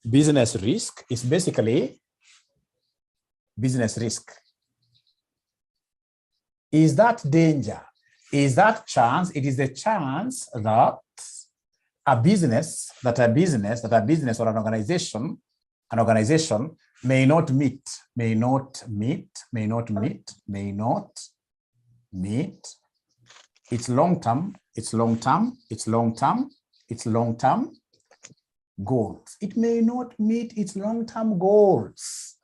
business risk is basically business risk. Is that danger? Is that chance? It is the chance that a business or an organization may not meet its long-term goals. It may not meet its long-term goals.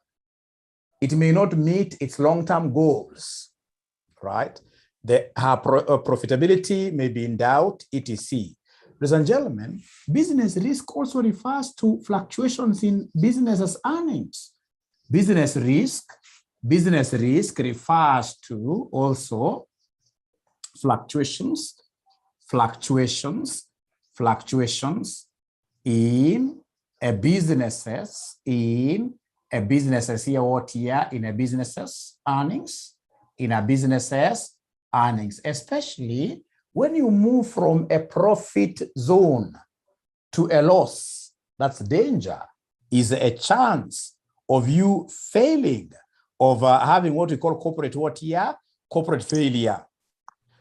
It may not meet its long-term goals, right? Her profitability may be in doubt, etc. Ladies and gentlemen, business risk also refers to fluctuations in business's earnings. Business risk refers to also fluctuations in a business's earnings, especially when you move from a profit zone to a loss. That's danger, is a chance of you failing, of having what we call corporate failure.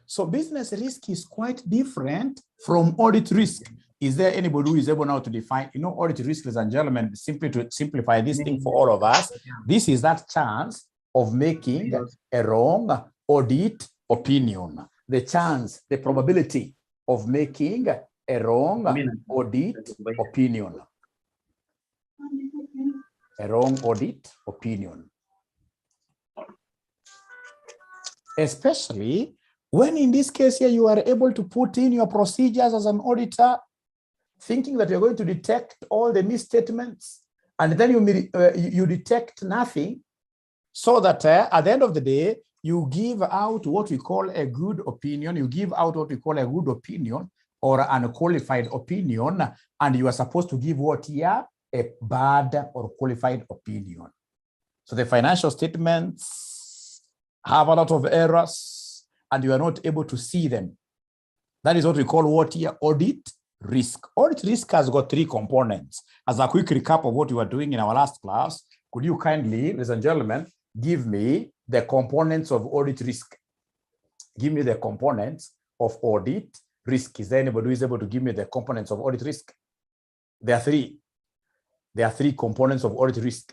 So business risk is quite different from audit risk. Is there anybody who is able now to define, audit risk, ladies and gentlemen, simply to simplify this thing for all of us, this is that chance of making a wrong audit opinion. The chance, the probability of making a wrong audit opinion. A wrong audit opinion. Especially when in this case here, you are able to put in your procedures as an auditor, thinking that you're going to detect all the misstatements, and then you detect nothing, so that at the end of the day, you give out what we call a good opinion. You give out what we call a good opinion or an unqualified opinion, and you are supposed to give what here? A bad or qualified opinion. So the financial statements have a lot of errors, and you are not able to see them. That is what we call what here? Audit risk. Audit risk has got three components. As a quick recap of what we were doing in our last class, could you kindly, ladies and gentlemen, give me the components of audit risk? Give me the components of audit risk. Is there anybody who is able to give me the components of audit risk? There are three. There are three components of audit risk.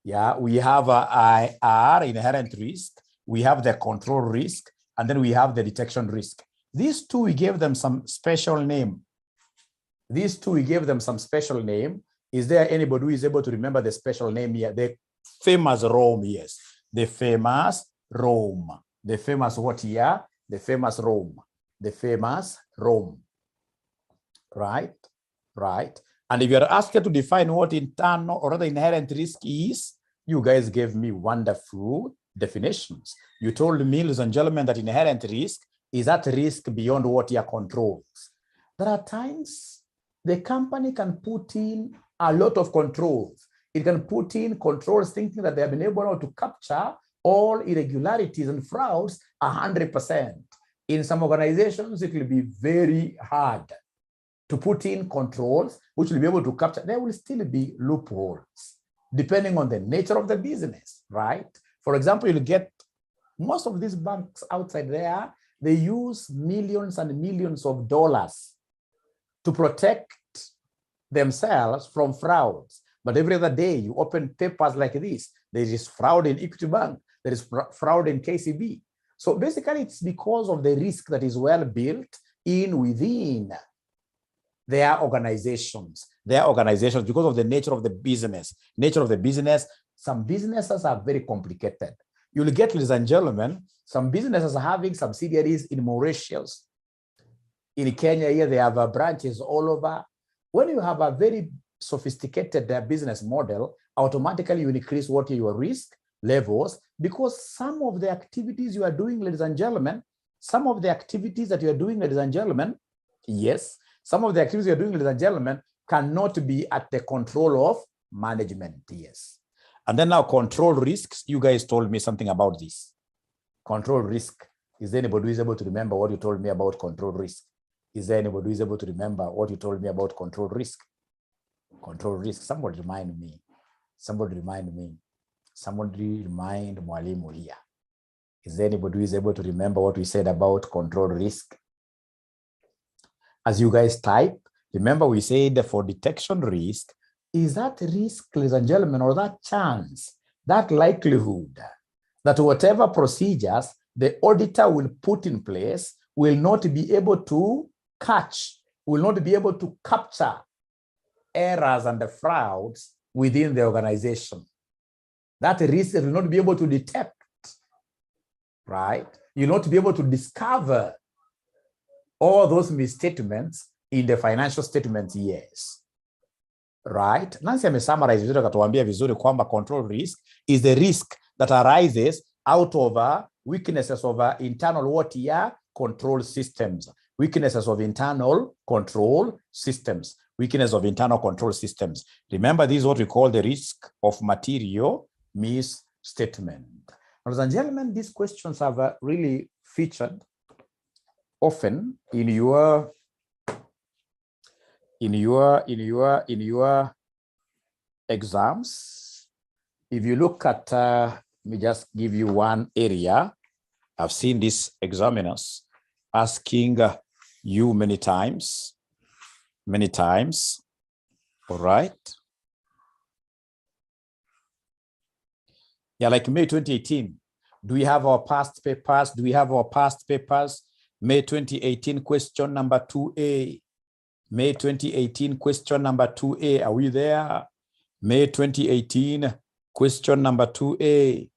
Yeah, we have IR, inherent risk. We have the control risk, and then we have the detection risk. These two, we gave them some special name. Is there anybody who is able to remember the special name here? The famous Rome, yes. The famous Rome. The famous what here? The famous Rome. The famous Rome. Right? Right. And if you are asked to define what internal or rather inherent risk is, you guys gave me wonderful definitions. You told me, ladies and gentlemen, that inherent risk is that risk beyond what your controls. There are times the company can put in a lot of controls. It can put in controls thinking that they have been able to capture all irregularities and frauds 100%. In some organizations, it will be very hard to put in controls which will be able to capture. There will still be loopholes depending on the nature of the business, right? For example, you'll get most of these banks outside there, they use millions and millions of dollars to protect themselves from frauds. But every other day you open papers like this, there is fraud in Equity Bank, there is fraud in KCB. So basically it's because of the risk that is well built in within their organizations, because of the nature of the business. Some businesses are very complicated. You'll get, ladies and gentlemen, some businesses are having subsidiaries in Mauritius. In Kenya here, they have branches all over. When you have a very sophisticated business model, automatically you increase what your risk levels, because some of the activities you are doing, ladies and gentlemen, yes, some of the activities you're doing, ladies and gentlemen, cannot be at the control of management, yes. And then now control risks, you guys told me something about this. Control risk. Is there anybody who is able to remember what you told me about control risk? Is there anybody who is able to remember what you told me about control risk? Control risk. Somebody remind me. Somebody remind me. Somebody remind Mwalimu here. Is there anybody who is able to remember what we said about control risk? As you guys type, remember we said for detection risk, is that risk, ladies and gentlemen, or that chance, that likelihood that whatever procedures the auditor will put in place will not be able to catch, will not be able to capture errors and the frauds within the organization. That risk will not be able to detect, right? You'll not be able to discover all those misstatements in the financial statements, yes. Right? Nancy amesummarize vizuri akatuambia vizuri kwamba control risk is the risk that arises out of weaknesses of internal what year control systems. Weaknesses of internal control systems. Weakness of internal control systems. Remember, this is what we call the risk of material misstatement. Ladies and gentlemen, these questions have really featured often in your exams. If you look at, let me just give you one area. I've seen these examiners asking you many times. All right. Yeah, like May 2018. Do we have our past papers? Do we have our past papers? May 2018 question number 2A. May 2018 question number 2A. Are we there? May 2018 question number 2A.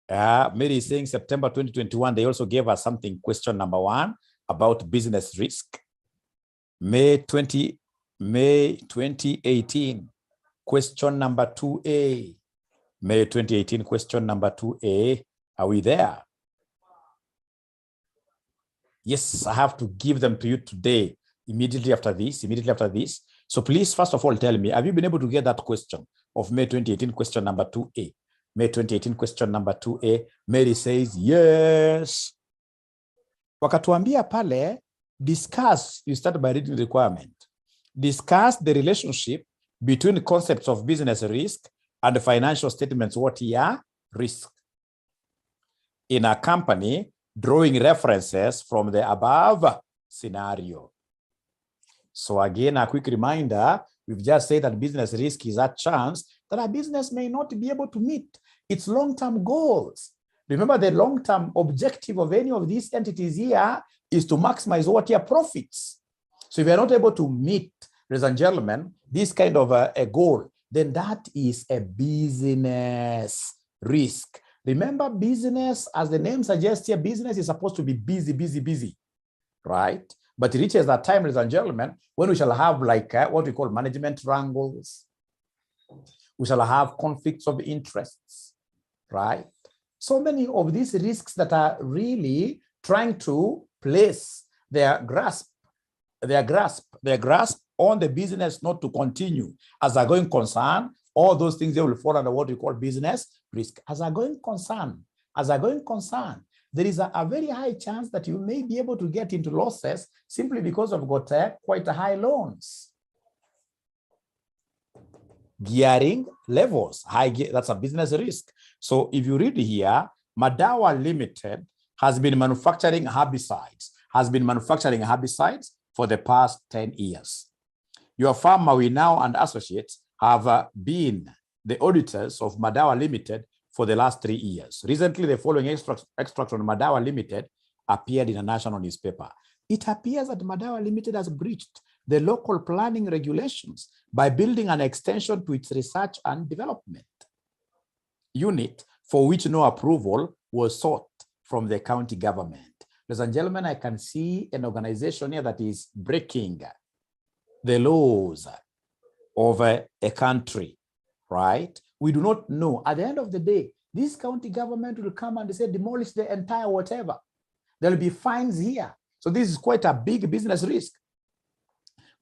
Mary is saying September 2021. They also gave us something, question number 1 about business risk. May 2018 question number 2A. May 2018 question number 2A. Are we there? Yes, I have to give them to you today, immediately after this. So please, first of all, tell me, have you been able to get that question of May 2018 question number 2A? May 2018 question number 2A. Mary says, yes. Wakatuambia pale, discuss, you start by reading the requirement. Discuss the relationship between the concepts of business risk and the financial statements, what year risk. In a company, drawing references from the above scenario. So again, a quick reminder, we've just said that business risk is a chance that a business may not be able to meet its long-term goals. Remember, the long-term objective of any of these entities here is to maximize what year profits. So if you're not able to meet, ladies and gentlemen, this kind of a goal, then that is a business risk. Remember, business, as the name suggests here, business is supposed to be busy, right? But it reaches that time, ladies and gentlemen, when we shall have like what we call management wrangles. We shall have conflicts of interests, right? So many of these risks that are really trying to place their grasp on the business not to continue as a going concern. All those things, they will fall under what we call business risk. As a going concern, there is a very high chance that you may be able to get into losses simply because you've got quite a high loans. Gearing levels, that's a business risk. So if you read here, Madawa Limited has been manufacturing herbicides for the past 10 years. Your firm, Mawinao and Associates, have been the auditors of Madawa Limited for the last 3 years. Recently, the following extract on Madawa Limited appeared in a national newspaper. It appears that Madawa Limited has breached the local planning regulations by building an extension to its research and development unit for which no approval was sought from the county government. Ladies and gentlemen, I can see an organization here that is breaking the laws of a country, right? We do not know. At the end of the day, this county government will come and say, demolish the entire whatever. There will be fines here. So this is quite a big business risk.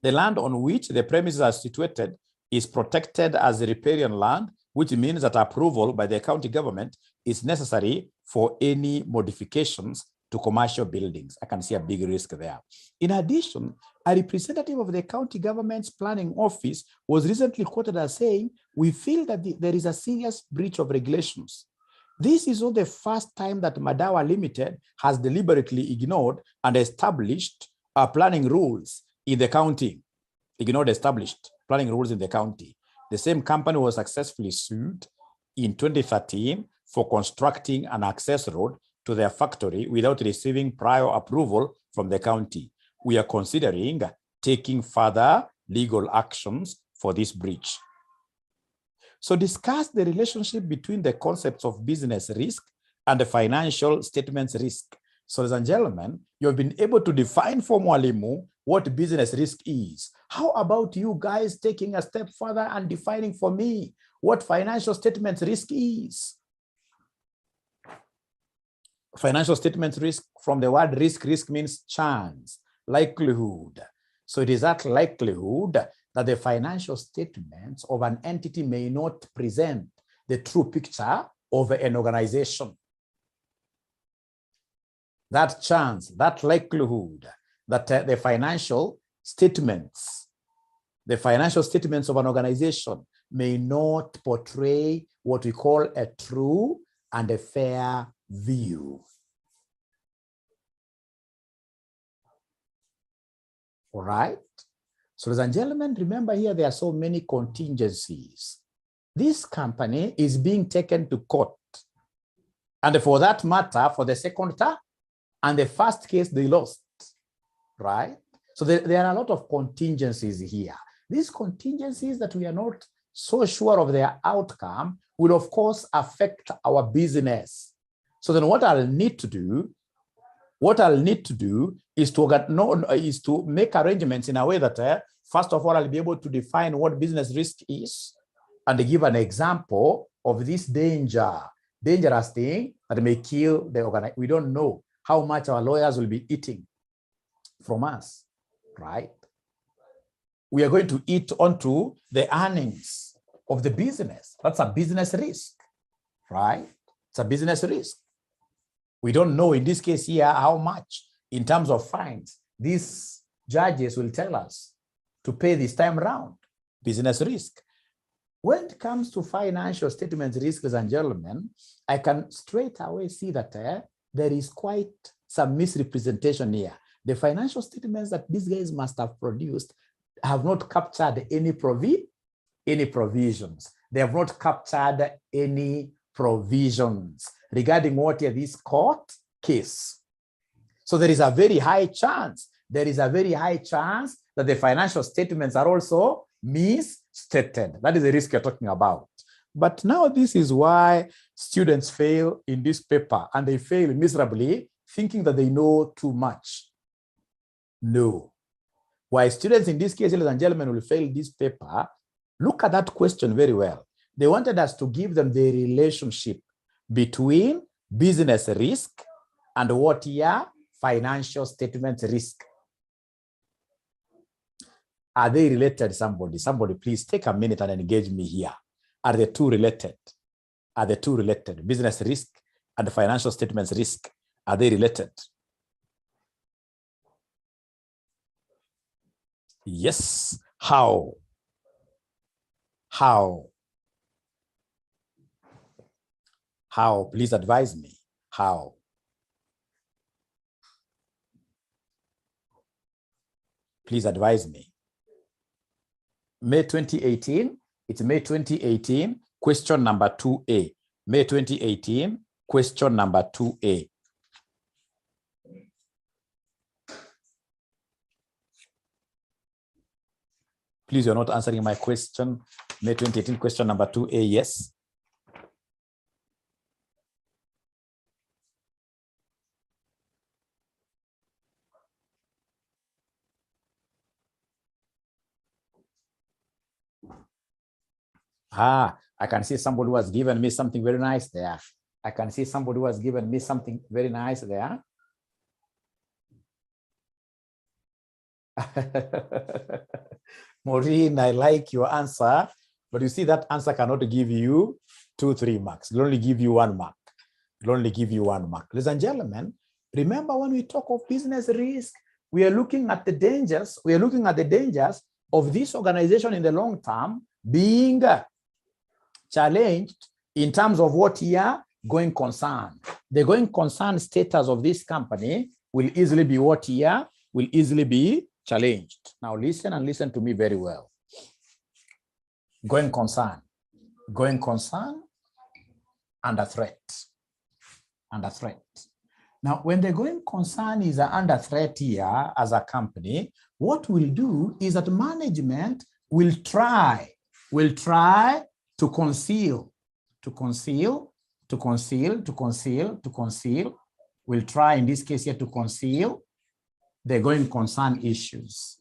The land on which the premises are situated is protected as riparian land, which means that approval by the county government is necessary for any modifications to commercial buildings. I can see a big risk there. In addition, a representative of the county government's planning office was recently quoted as saying, "We feel that there is a serious breach of regulations. This is not the first time that Madawa Limited has deliberately ignored and established planning rules in the county." Ignored established planning rules in the county. The same company was successfully sued in 2013 for constructing an access road to their factory without receiving prior approval from the county. We are considering taking further legal actions for this breach. So discuss the relationship between the concepts of business risk and the financial statements risk. So, ladies and gentlemen, you have been able to define for Mwalimu what business risk is. How about you guys taking a step further and defining for me what financial statements risk is? Financial statements risk, from the word risk, risk means chance, likelihood. So it is that likelihood that the financial statements of an entity may not present the true picture of an organization. That chance, that likelihood that the financial statements of an organization may not portray what we call a true and a fair view. All right. So, ladies and gentlemen, remember here there are so many contingencies. This company is being taken to court. And for that matter, for the second time, and the first case they lost, right? So there are a lot of contingencies here. These contingencies that we are not so sure of their outcome will, of course, affect our business. So then what I'll need to do is to make arrangements in a way that, first of all, I'll be able to define what business risk is and give an example of this dangerous thing that may kill the organization. We don't know how much our lawyers will be eating from us, right? We are going to eat onto the earnings of the business. That's a business risk, right? It's a business risk. We don't know in this case here how much in terms of fines these judges will tell us to pay this time around. Business risk. When it comes to financial statements risk, ladies and gentlemen, I can straight away see that there is quite some misrepresentation here. The financial statements that these guys must have produced have not captured any provisions. They have not captured any provisions regarding what is this court case. So there is a very high chance that the financial statements are also misstated. That is the risk you're talking about. But now this is why students fail in this paper, and they fail miserably thinking that they know too much. No. Why students in this case, ladies and gentlemen, will fail this paper, look at that question very well. They wanted us to give them the relationship between business risk and what here? Financial statement risk. Are they related, somebody? Somebody please take a minute and engage me here. Are the two related? Are the two related? Business risk and financial statements risk. Are they related? Yes. How? How? How? Please advise me. How? Please advise me. May 2018, it's May 2018, question number 2A. May 2018, question number 2A. Please, you're not answering my question. May 2018, question number 2A, yes. I can see somebody who has given me something very nice there. I can see somebody who has given me something very nice there. Maureen, I like your answer, but you see that answer cannot give you 2-3 marks. It'll only give you 1 mark. It'll only give you 1 mark. Ladies and gentlemen, Remember, when we talk of business risk, we are looking at the dangers. We are looking at the dangers of this organization in the long term being challenged in terms of what here going concern. The going concern status of this company will easily be what here will easily be challenged. Now listen and listen to me very well. Going concern under threat, under threat. Now, when the going concern is under threat here as a company, what we'll do is that management will try to conceal. We'll try in this case here to conceal the going concern issues.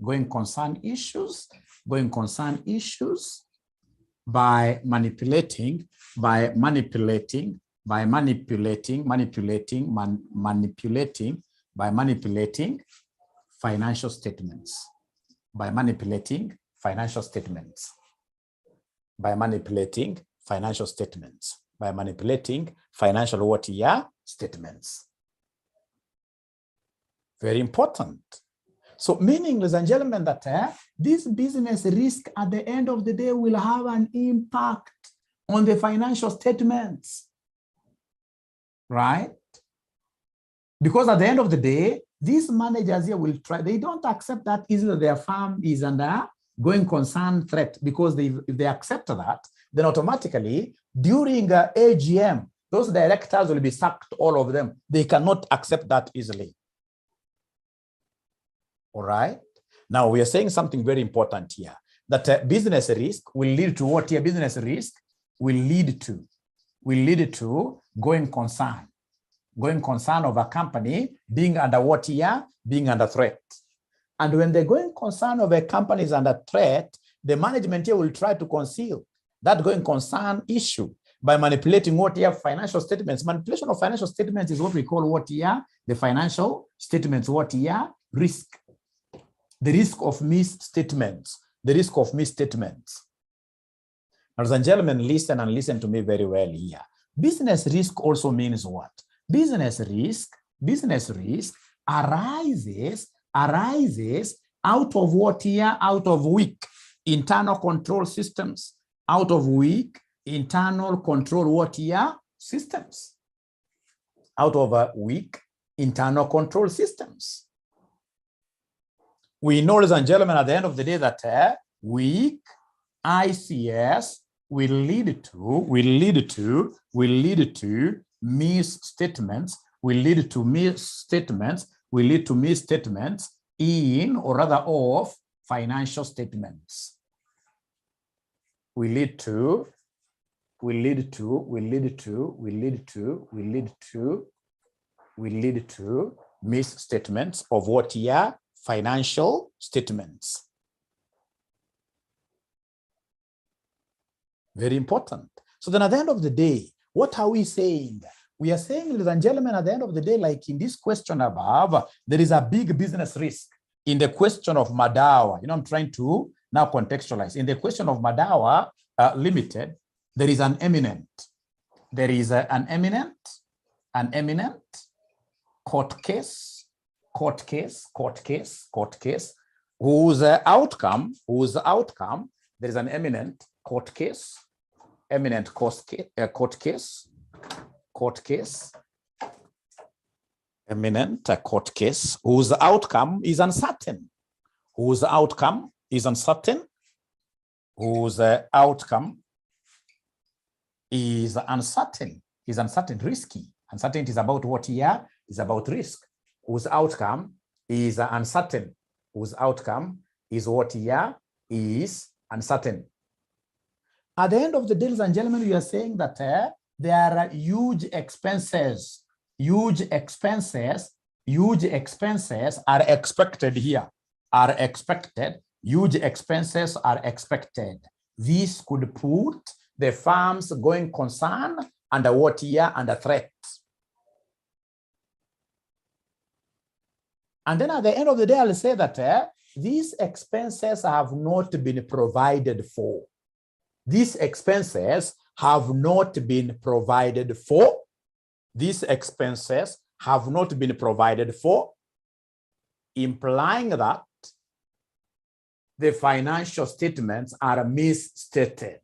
Going concern issues by manipulating financial statements. By manipulating financial statements. By manipulating financial statements. By manipulating financial what here? Statements. Very important. So meaning, ladies and gentlemen, that this business risk at the end of the day will have an impact on the financial statements, right? Because at the end of the day, these managers here will try, they don't accept that easily their firm is under going concern threat, because if they accept that, then automatically during AGM, those directors will be sacked, all of them. They cannot accept that easily. All right. Now we are saying something very important here, that business risk will lead to what here? Business risk will lead to going concern of a company being under what here? Being under threat. And when the going concern of a company is under threat, the management here will try to conceal that going concern issue by manipulating what here? Financial statements. Manipulation of financial statements is what we call what here? The financial statements, what here? Risk. The risk of misstatements. The risk of misstatements. Ladies and gentlemen, listen and listen to me very well here. Business risk also means what? Business risk arises out of what here? Out of weak internal control systems. Out of weak internal control what here? Systems. Out of weak internal control systems. We know, ladies and gentlemen, at the end of the day that weak ICS will lead to misstatements, in or rather of financial statements. Will lead to misstatements of what here? Financial statements. Very important. So then at the end of the day, what are we saying? We are saying, ladies and gentlemen, at the end of the day, like in this question above, there is a big business risk. In the question of Madawa, I'm trying to now contextualize. In the question of Madawa Limited, there is an eminent. There is an eminent court case, whose outcome, there is an eminent court case, whose outcome is uncertain, risky. Uncertainty is about what here? Is about risk. Whose outcome is uncertain. Whose outcome is what here? Is uncertain. At the end of the day, ladies and gentlemen, we are saying that there are huge expenses. Huge expenses are expected here. Huge expenses are expected. This could put the firm's going concern under what here? Under threat. And then at the end of the day, I'll say that these expenses have not been provided for. These expenses have not been provided for. These expenses have not been provided for, implying that the financial statements are misstated.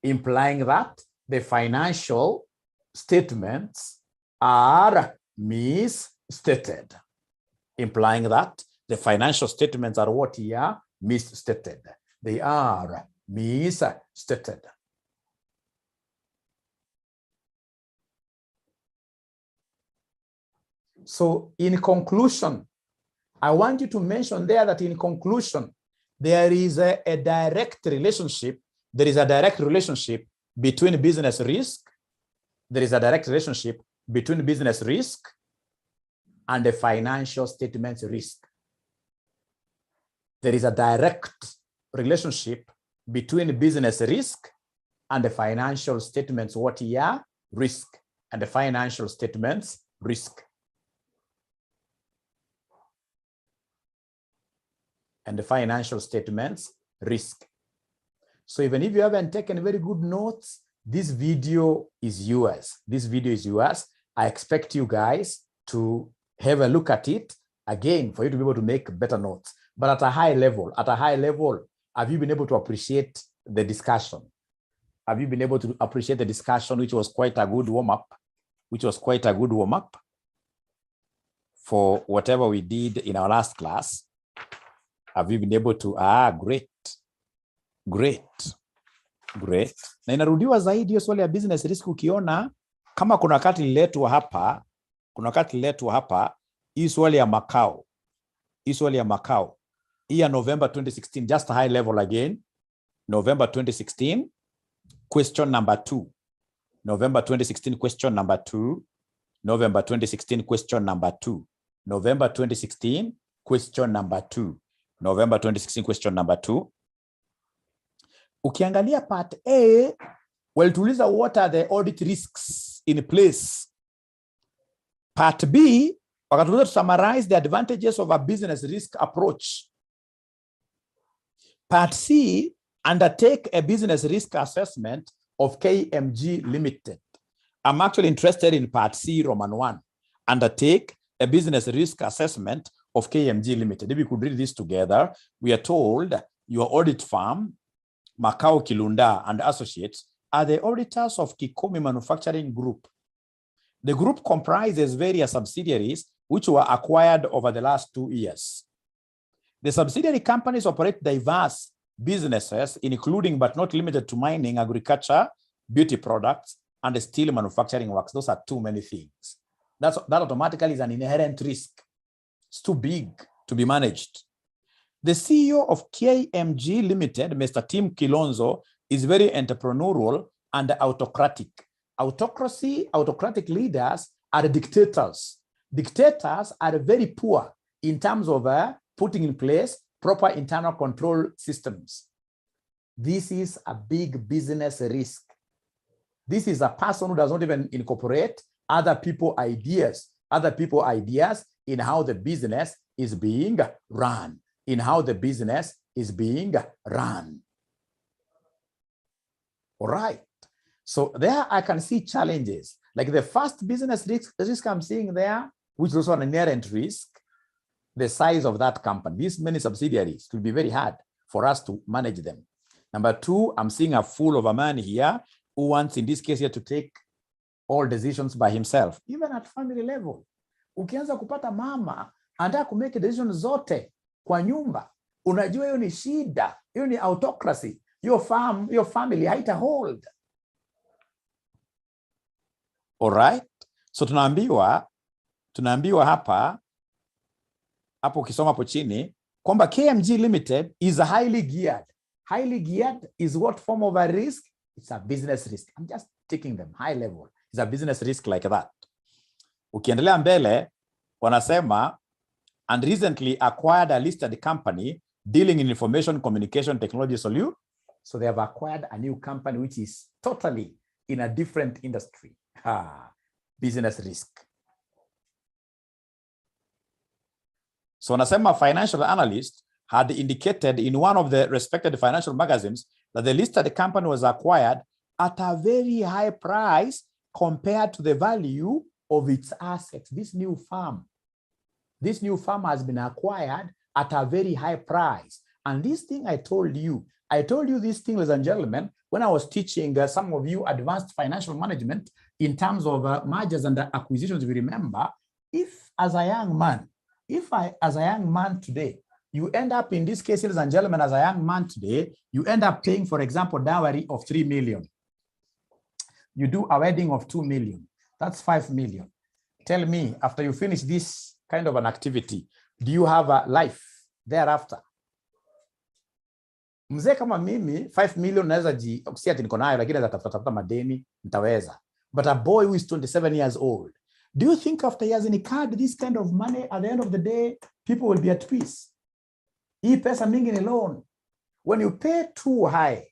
Implying that the financial statements are misstated. Implying that the financial statements are what here? Misstated. They are misstated. So in conclusion, I want you to mention there that in conclusion, there is a direct relationship. There is a direct relationship between business risk. There is a direct relationship between business risk and the financial statements risk. There is a direct relationship between business risk and the financial statements what here? Risk. And the financial statements risk. And the financial statements risk. So even if you haven't taken very good notes, this video is yours. This video is yours. I expect you guys to have a look at it again for you to be able to make better notes. But at a high level, have you been able to appreciate the discussion? Have you been able to appreciate the discussion, which was quite a good warm-up, for whatever we did in our last class? Have you been able to, great. Na inarudiwa zaidi hiyo swali ya business risk ukiona kama kuna wakati liletwa hapa, hii swali ya makao. Hii ya November 2016, just a high level again. November 2016, question number 2. November 2016, question number 2. November 2016, question number 2. November 2016, question number 2. November 2016, question number 2. Ukiangalia part A, tuliza what are the audit risks in place. Part B, wakatuliza to summarize the advantages of a business risk approach. Part C, undertake a business risk assessment of KMG Limited. I'm actually interested in part C, Roman 1. Undertake a business risk assessment of KMG Limited. If we could read this together, we are told your audit firm, Makao Kilunda and Associates, are the auditors of Kikomi Manufacturing Group. The group comprises various subsidiaries which were acquired over the last 2 years. The subsidiary companies operate diverse businesses, including but not limited to mining, agriculture, beauty products, and steel manufacturing works. Those are too many things. That automatically is an inherent risk. It's too big to be managed. The CEO of KMG Limited, Mr. Tim Kilonzo, is very entrepreneurial and autocratic. Autocratic leaders are dictators. Dictators are very poor in terms of putting in place proper internal control systems. This is a big business risk. This is a person who does not even incorporate other people's ideas in how the business is being run. All right. So there I can see challenges. Like the first business risk I'm seeing there, which is also an inherent risk, the size of that company. These many subsidiaries, it will be very hard for us to manage them. Number 2, I'm seeing a fool of a man here who wants, in this case here, to take all decisions by himself, even at family level. Ukianza kupata mama anataka kumake decisions zote kwa nyumba, unajua hiyo ni shida, hiyo ni autocracy. Your family haita hold. All right? So tunaambiwa hapa ukisoma hapo chini kwamba KMG Limited is a highly geared. Highly geared is what form of a risk? It's a business risk. I'm just taking them high level. It's a business risk like that. Ukiendelea mbele wanasema and recently acquired a listed company dealing in information communication technology solution. So they have acquired a new company which is totally in a different industry. Business risk. So wanasema financial analyst had indicated in one of the respected financial magazines that the listed company was acquired at a very high price compared to the value of its assets. This new firm has been acquired at a very high price. And this thing I told you this thing, ladies and gentlemen, when I was teaching some of you advanced financial management in terms of mergers and acquisitions. If you remember, if as a young man today, you end up in this case, ladies and gentlemen, as a young man today, you end up paying, for example, dowry of 3 million. You do a wedding of 2 million. That's 5 million. Tell me, after you finish this kind of an activity, do you have a life thereafter? Mzee kama mimi 5 million naweza si ati niko nayo, lakini atafuta madeni nitaweza. But a boy who is 27 years old, do you think after he has incurred this kind of money, at the end of the day, people will be at peace? Hii pesa mingi ni loan. When you pay too high,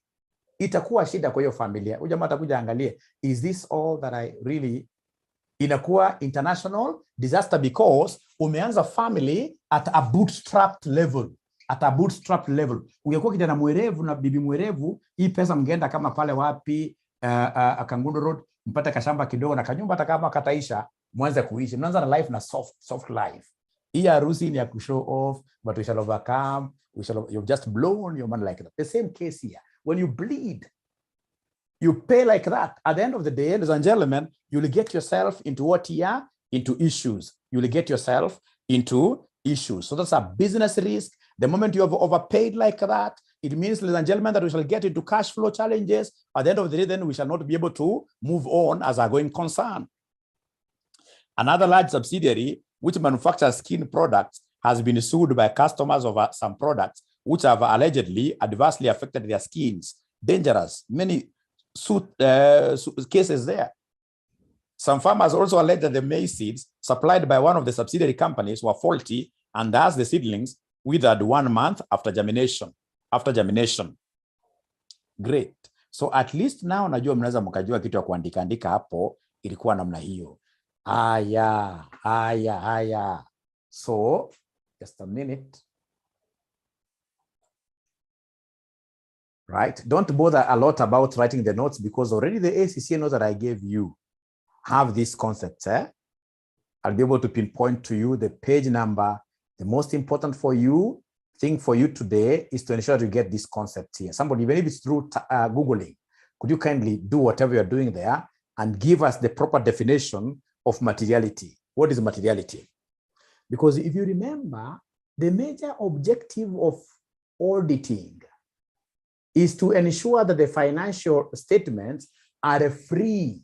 itakuwa shida kwa hiyo familia. Huyu jamaa atakuja angalie, is this all that I really? Inakuwa international disaster because umeanza family at a bootstrapped level. At a bootstrapped level. Ungekuwa kijana mwerevu na bibi mwerevu, hii pesa mngeenda kama pale wapi, Kangundo Road, mpate kashamba kidogo na kanyumba hata kama kataisha, mwanze kuishi. Mnaanza na life na soft life. Hii harusi ni ya kushow off, but we shall overcome. You've just blown your money like that. The same case here. When you bleed, you pay like that. At the end of the day, ladies and gentlemen, you'll get yourself into what here? Into issues. You'll get yourself into issues. So that's a business risk. The moment you have overpaid like that, it means, ladies and gentlemen, that we shall get into cash flow challenges. At the end of the day, then we shall not be able to move on as a going concern. Another large subsidiary, which manufactures skin products, has been sued by customers of some products which have allegedly adversely affected their skins. Dangerous. Many cases there. Some farmers also allege that the maize seeds supplied by one of the subsidiary companies were faulty, and thus the seedlings withered 1 month after germination. Great. So at least now najua mnaweza mkajua kitu ya kuandika hapo ilikuwa namna hiyo. Haya. So just a minute. Right? Don't bother a lot about writing the notes because already the ACCA notes that I gave you have these concepts. I'll be able to pinpoint to you the page number. The most important thing for you today is to ensure that you get this concept here. Somebody, even if it's through Googling, could you kindly do whatever you're doing there and give us the proper definition of materiality? What is materiality? Because if you remember, the major objective of auditing is to ensure that the financial statements are free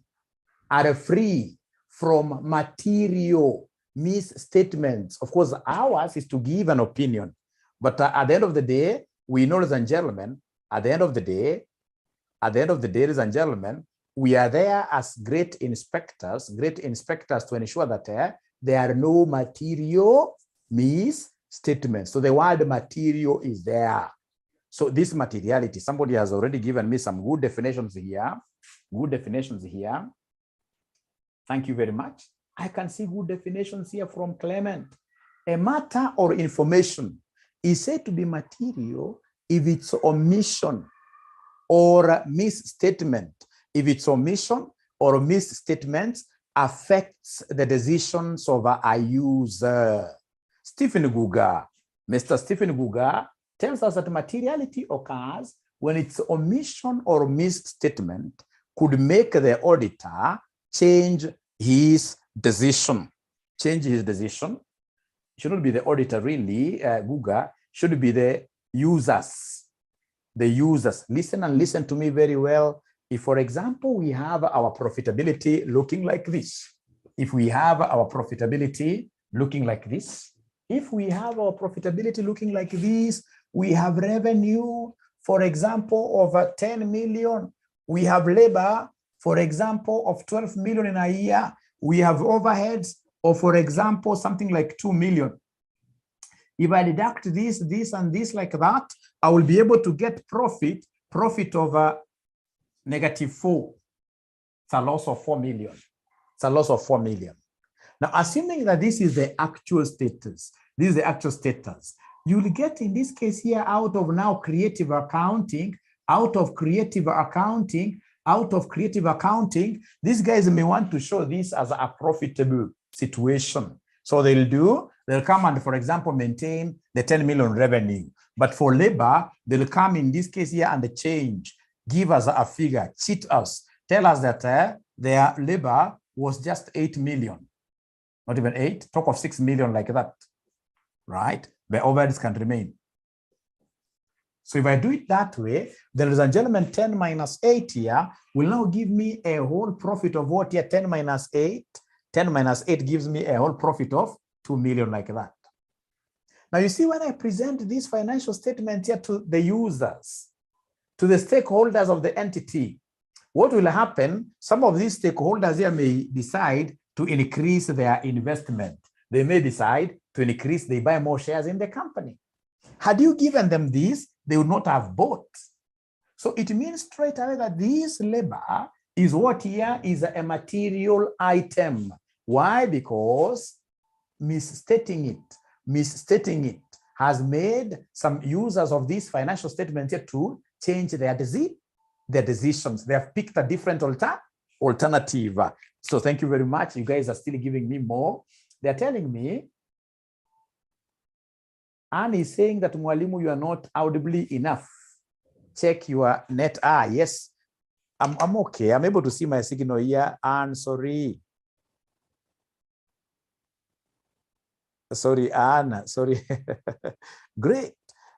from material misstatements. Of course, ours is to give an opinion. But at the end of the day, we know, ladies and gentlemen, at the end of the day, ladies and gentlemen, we are there as great inspectors to ensure that there are no material misstatements. So the word material is there. So this materiality, somebody has already given me some good definitions here. Thank you very much. I can see good definitions here from Clement. A matter or information is said to be material if its omission or misstatement. If its omission or misstatement affects the decisions of a user. Mr. Stephen Guga tells us that materiality occurs when its omission or misstatement could make the auditor change his decision. Shouldn't be the auditor really, Guga, should be the users. Listen to me very well. If, for example, we have our profitability looking like this, we have revenue, for example, of 10 million. We have labor, for example, of 12 million in a year. We have overheads of, for example, something like 2 million. If I deduct this, and this like that, I will be able to get profit of -4. It's a loss of 4 million. Now, assuming that this is the actual status, you will get in this case here out of creative accounting, out of creative accounting, these guys may want to show this as a profitable situation. So they'll come and, for example, maintain the 10 million revenue. But for labor, they'll come in this case here and change, give us a figure, cheat us, tell us that their labor was just 8 million, not even 8, talk of 6 million like that, right? The overheads can remain. So if I do it that way, ladies and gentlemen, 10 minus 8 here will now give me a whole profit of what here? 10 minus 8. 10 minus 8 gives me a whole profit of 2 million like that. Now you see, when I present this financial statement here to the users, to the stakeholders of the entity, what will happen? Some of these stakeholders here may decide to increase their investment. They may decide to increase, they buy more shares in the company. Had you given them this, they would not have bought. So it means straight away that this labor is what here is a material item. Why? Because misstating it has made some users of this financial statement here to change their decisions. They have picked a different alternative. So thank you very much. You guys are still giving me more. They're telling me, Anne is saying that Mwalimu, you are not audibly enough. Check your net. Yes, I'm okay. I'm able to see my signal here. Anne, sorry. Sorry, Anne, sorry. Great.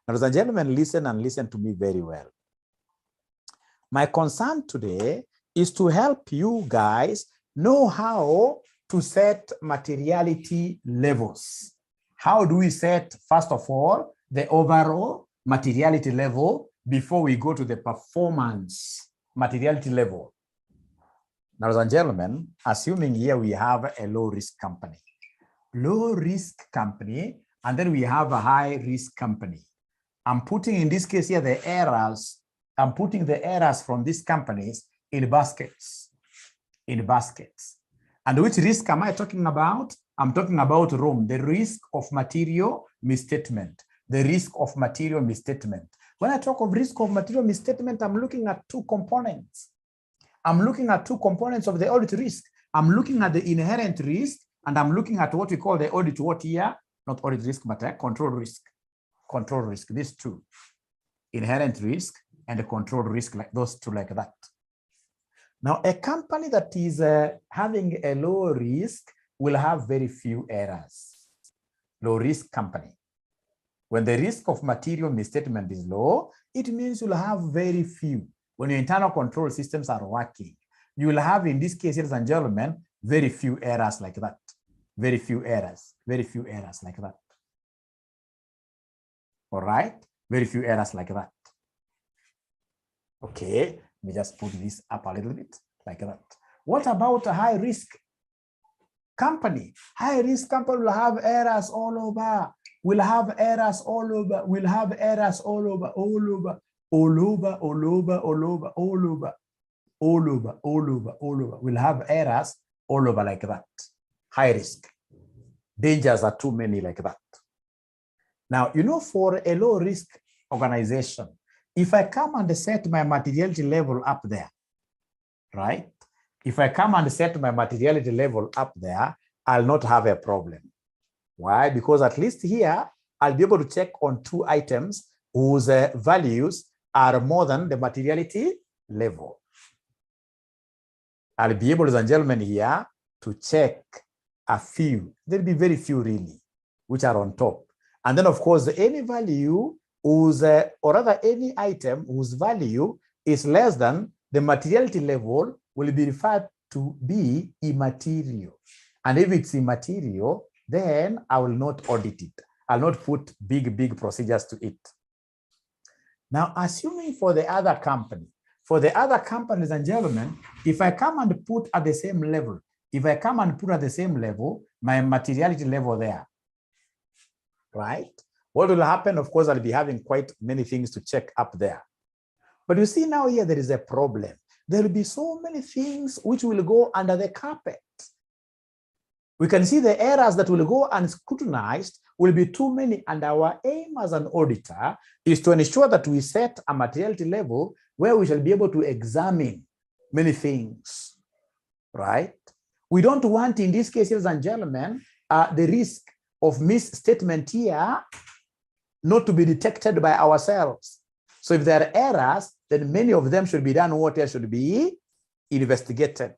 Ladies and gentlemen, listen and listen to me very well. My concern today is to help you guys know how to set materiality levels. How do we set, first of all, the overall materiality level before we go to the performance materiality level? Ladies and gentlemen, assuming here we have a low-risk company. Low-risk company, and then we have a high-risk company. I'm putting, in this case here, the errors. I'm putting the errors from these companies in baskets. And which risk am I talking about? I'm talking about ROM, the risk of material misstatement. The risk of material misstatement. When I talk of risk of material misstatement, I'm looking at two components. I'm looking at two components of the audit risk. I'm looking at the inherent risk, and I'm looking at what we call the audit, what here? Not audit risk, but control risk. Control risk, these two. Inherent risk and the control risk, like those two like that. Now, a company that is having a low risk will have very few errors. Low risk company. When the risk of material misstatement is low, it means you'll have very few. When your internal control systems are working, you will have, in this case, ladies and gentlemen, very few errors like that. Very few errors like that. All right? Very few errors like that. Okay, let me just put this up a little bit like that. What about a high risk company? High risk company will have errors all over. We'll have errors all over. We'll have errors all over, all over, all over, all over, all over, all over, all over, all over, all over. We'll have errors all over like that. High risk. Dangers are too many like that. Now, you know, for a low risk organization, if I come and set my materiality level up there, right? If I come and set my materiality level up there, I'll not have a problem. Why? Because at least here, I'll be able to check on two items whose values are more than the materiality level. I'll be able, ladies and gentlemen, here to check a few. There'll be very few really, which are on top. And then, of course, any value whose, or rather any item whose value is less than the materiality level will be referred to be immaterial. And if it's immaterial, then I will not audit it. I'll not put big procedures to it. Now, assuming for the other company, ladies and gentlemen, if I come and put at the same level, my materiality level there, right? What will happen? Of course, I'll be having quite many things to check up there. But you see now here, there is a problem. There will be so many things which will go under the carpet. We can see the errors that will go unscrutinized will be too many. And our aim as an auditor is to ensure that we set a materiality level where we shall be able to examine many things, right? We don't want, in this case, ladies and gentlemen, the risk of misstatement here not to be detected by ourselves. So if there are errors, then many of them should be done what else should be investigated.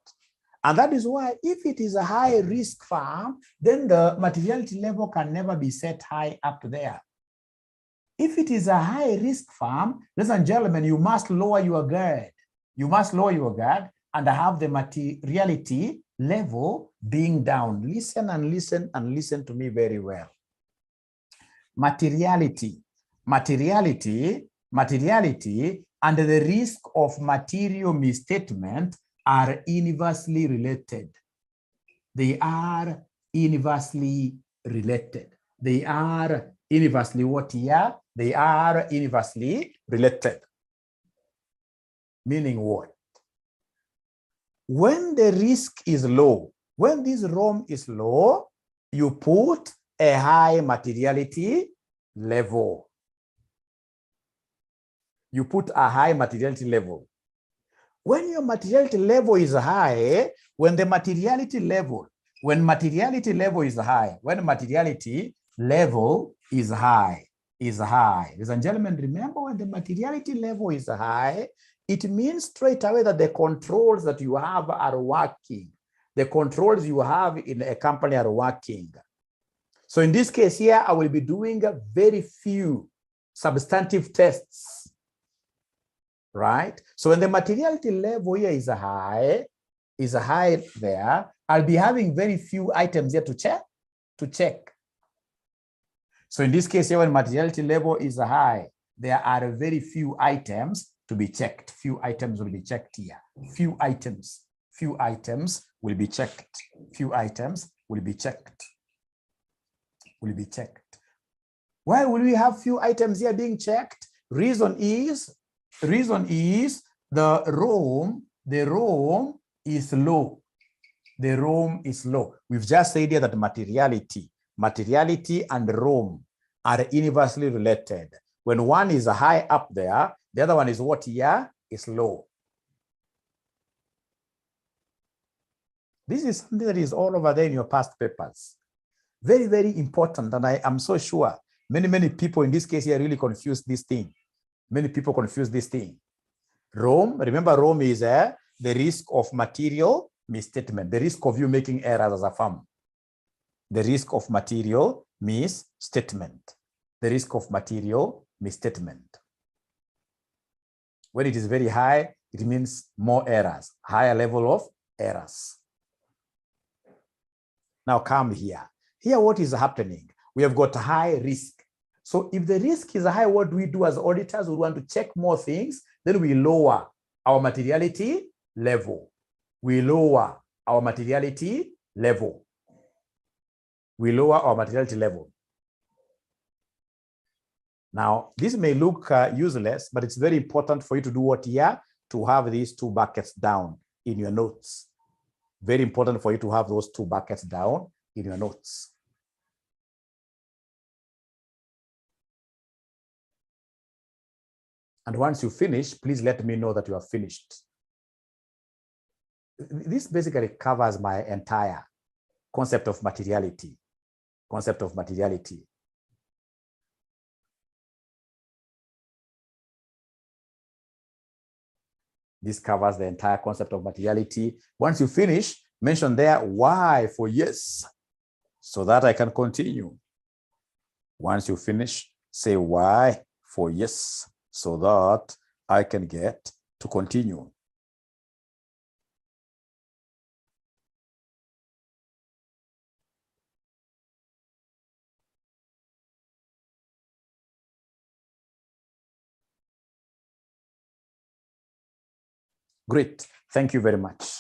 And that is why if it is a high risk firm, then the materiality level can never be set high up there. If it is a high risk firm, ladies and gentlemen, you must lower your guard. You must lower your guard and have the materiality level being down. Listen and listen and listen to me very well. Materiality and the risk of material misstatement are inversely related. They are inversely related. They are inversely what here? They are inversely related. Meaning what? When the risk is low, when this ROM is low, you put a high materiality level. You put a high materiality level. When your materiality level is high, when materiality level is high, ladies and gentlemen, remember when the materiality level is high, it means straight away that the controls that you have are working. The controls you have in a company are working. So in this case here, I will be doing very few substantive tests, right? So when the materiality level here is high there, I'll be having very few items here to check. So in this case here, when materiality level is high, there are very few items to be checked. Few items will be checked here. Few items will be checked. Few items will be checked. Why will we have few items here being checked? Reason is the ROM is low. The ROM is low. We've just said here that materiality and ROM are inversely related. When one is high up there, the other one is what here? Is low. This is something that is all over there in your past papers. Very, very important. And I am so sure many people in this case here really confuse this thing. Many people confuse this thing. ROM, remember ROM is the risk of material misstatement, the risk of you making errors as a firm. The risk of material misstatement. The risk of material misstatement. When it is very high, it means more errors, higher level of errors. Now come here. Here, what is happening? We have got high risk. So if the risk is high, what do we do as auditors? We want to check more things, then we lower our materiality level. We lower our materiality level. Now, this may look useless, but it's very important for you to do what here? To have these two buckets down in your notes. Very important for you to have those two buckets down in your notes. And once you finish, please let me know that you have finished. This basically covers my entire concept of materiality. This covers the entire concept of materiality. Once you finish, mention there why for yes, so that I can continue. Once you finish, say why for yes, so that I can get to continue. Great, thank you very much.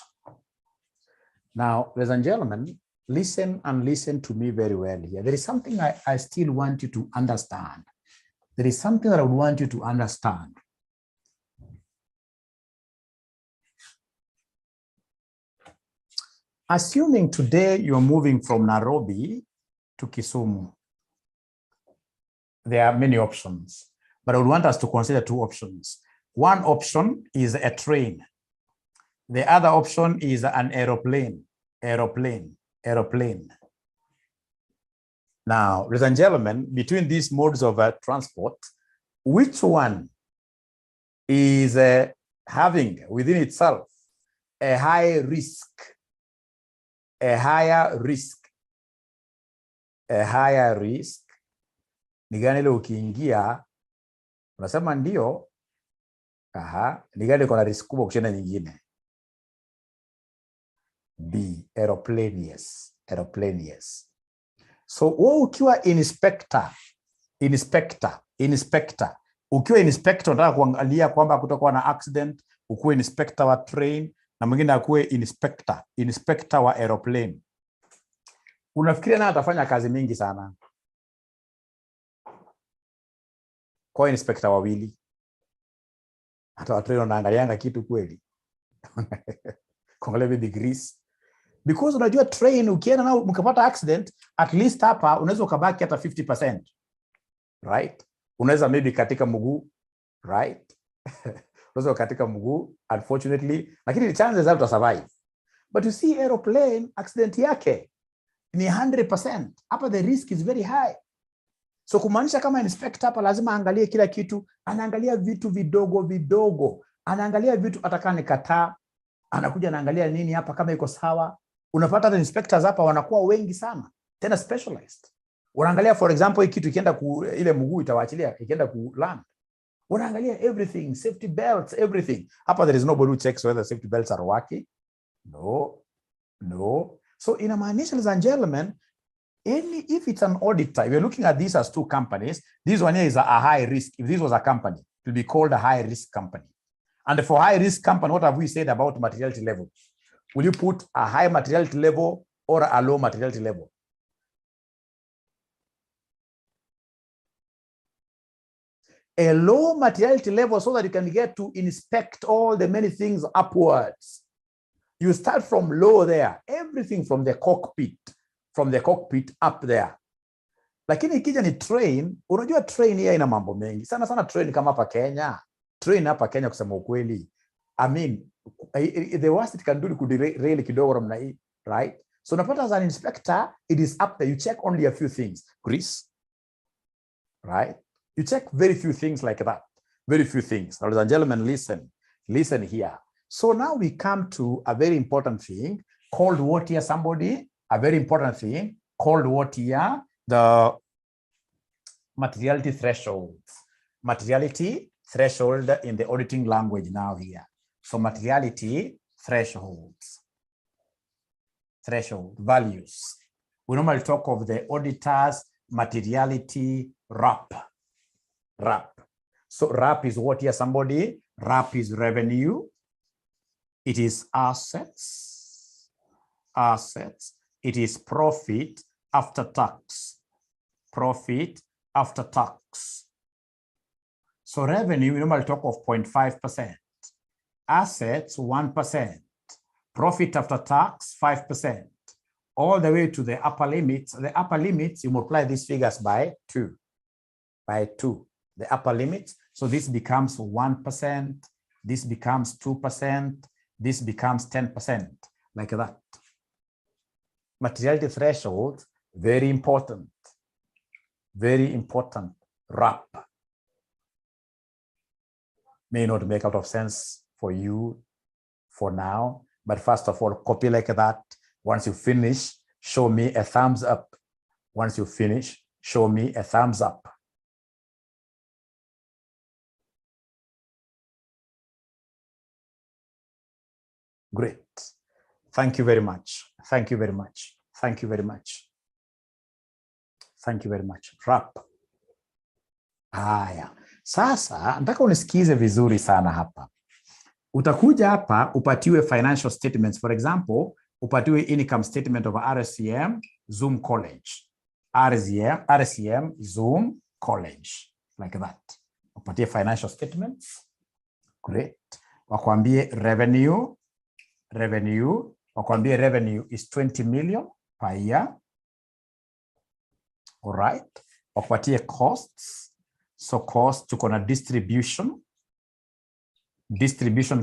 Now, ladies and gentlemen, listen and listen to me very well here. There is something I still want you to understand. There is something that I would want you to understand. Assuming today you're moving from Nairobi to Kisumu, there are many options, but I would want us to consider two options. One option is a train. The other option is an aeroplane. Now, ladies and gentlemen, between these modes of transport, which one is having within itself a higher risk? A higher risk. Ni gani ile ukiingia unasema ndio? Ni gani iko na risk kubwa kushinda nyingine? B, aeroplane, yes. So wewe ukiwa inspector, ukiwa inspector unataka kuangalia kwamba kutokuwa na accident, ukuwe inspector wa train na mwingine akuwe inspector wa aeroplane. Unafikiria na atafanya kazi mingi sana kwa inspector wawili? Hata wa train wanaangalianga kitu kweli? Kuangalia degrees. Because unajua train ukienda na mkapata accident, at least hapa unaweza ukabaki hata 50%. Right? Unaweza maybe katika mguu, right? Unaweza katika mguu unfortunately, lakini chances are to survive. But you see aeroplane accident yake ni 100%. Hapa the risk is very high. So kumaanisha kama inspector hapa lazima angalie kila kitu, anaangalia vitu vidogo. Anaangalia vitu atakani kataa, anakuja anaangalia nini hapa kama iko sawa. Unapata the inspectors hapa wanakuwa wengi sana, tena specialized. Unaangalia for example kitu ikienda ile mguu itawaachilia ikienda ku land. Unaangalia everything, safety belts, everything. Hapa there is nobody who checks whether safety belts are working. No. So inamaanisha, ladies and gentlemen, if it's an auditor, we're looking at these as two companies. This one here is a high risk. If this was a company, it will be called a high risk company. And for high risk company, what have we said about materiality level? Will you put a high materiality level or a low materiality level? A low materiality level so that you can get to inspect all the many things upwards. You start from low there, everything from the cockpit up there. Lakini ikija ni train, unajua train hii ina mambo mengi. Sana train kama hapa Kenya. Train hapa Kenya kusema ukweli, I mean, the worst it can do could really kidogo namna hii, right? So unapata as an inspector, it is up there. You check only a few things. Grease, right? You check very few things like that. Very few things. Ladies and gentlemen, listen here. So now we come to a very important thing called what here, somebody? A very important thing called what here? The materiality threshold. Materiality threshold in the auditing language now here. So materiality thresholds. Threshold values. We normally talk of the auditor's materiality RAP. So RAP is what here, somebody? RAP is revenue. It is assets. It is profit after tax. So revenue, we normally talk of 0.5%. Assets, 1%. Profit after tax, 5%. All the way to the upper limits. The upper limits, you multiply these figures by 2. The upper limit. So this becomes 1. This becomes 2. This becomes 10. Like that. Materiality threshold, very important. RAP. May not make out of sense for you for now, but first of all, copy like that. Once you finish, show me a thumbs up. Once you finish, show me a thumbs up. Great. Thank you very much. RAP. Haya. Sasa nataka unisikize vizuri sana hapa. Utakuja hapa upatiwe financial statements. For example, upatiwe income statement of RCM Zoom College. RCM Zoom College. Like that. Upatie financial statements. Great. Wakwambie revenue. Wakwambie revenue is 20 million per year. All right. Wakupatie costs. So cost tuko na distribution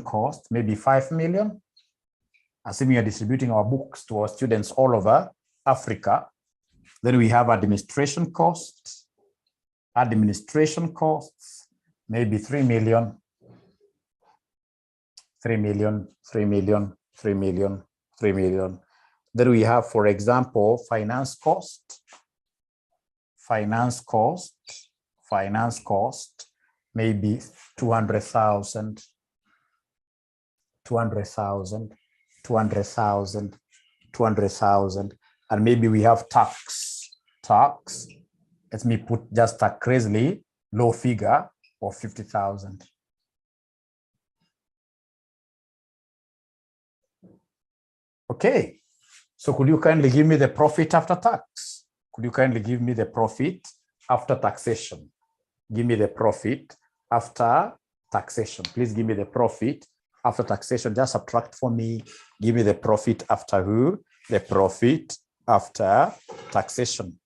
cost maybe 5 million assuming you're distributing our books to our students all over Africa. Then we have administration costs. Administration costs, maybe 3 million, 3 million, 3 million, 3 million, 3 million. Then we have, for example, finance cost, maybe 200,000, 200,000, 200,000, 200,000. And maybe we have tax. Let me put just a crazily low figure of 50,000. Okay, so could you kindly give me the profit after tax? Could you kindly give me the profit after taxation? Give me the profit after taxation. Please give me the profit after taxation. Just subtract for me. Give me the profit after who? The profit after taxation.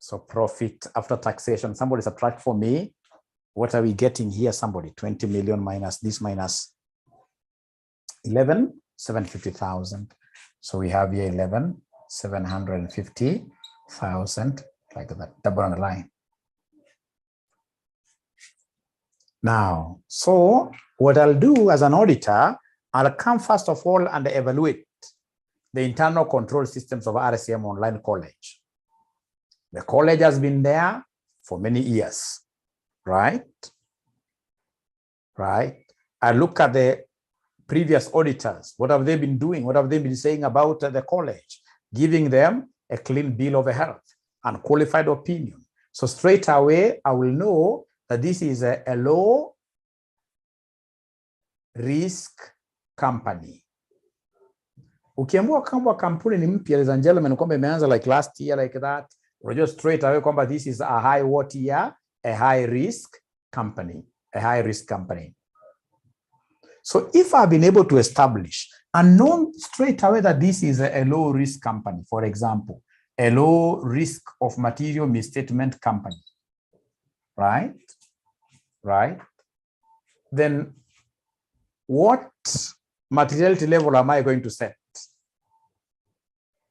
So profit after taxation, somebody subtract for me. What are we getting here? Somebody, 20 million minus this minus 11,750,000. So we have here 11,750,000, like that, double on the line. Now, so what I'll do as an auditor, I'll come first of all and evaluate the internal control systems of RCM Online College. The college has been there for many years, right? Right. I look at the previous auditors. What have they been doing? What have they been saying about the college? Giving them a clean bill of health and qualified opinion. So straight away, I will know that this is a low risk company. Ukiamua kwamba kampuni ni mpya, ladies and gentlemen, kwamba imeanza like last year, like that, or just straight away kwamba this is a high what year, a high risk company, a high risk company. So if I've been able to establish and known straight away that this is a low risk company, for example, a low risk of material misstatement company, right? Right? Then what materiality level am I going to set?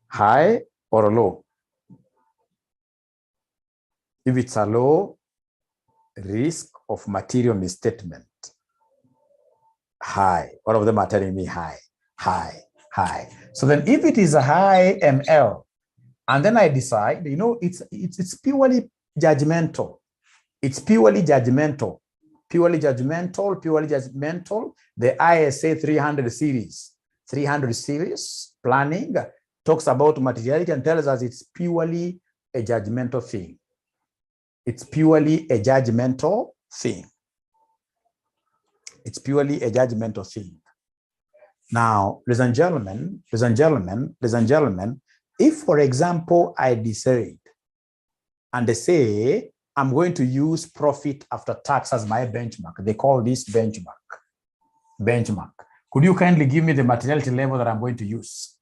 High or low? If it's a low risk of material misstatement, high. All of them are telling me high, high, high. So then if it is a high ML, and then I decide, you know, it's purely judgmental. It's purely judgmental, purely judgmental, purely judgmental. The ISA 300 series planning talks about materiality and tells us it's purely a judgmental thing. It's purely a judgmental thing. It's purely a judgmental thing. Now, ladies and gentlemen, if, for example, I decide and they say, I'm going to use profit after tax as my benchmark. They call this benchmark. Could you kindly give me the materiality level that I'm going to use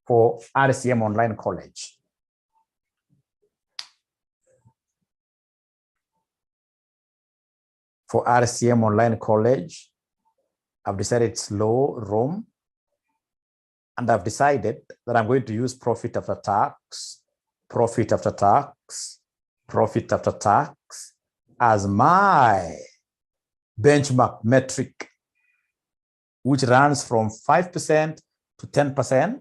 for RCM Online College? For RCM Online College, I've decided it's low room, and I've decided that I'm going to use profit after tax as my benchmark metric, which runs from 5% to 10%.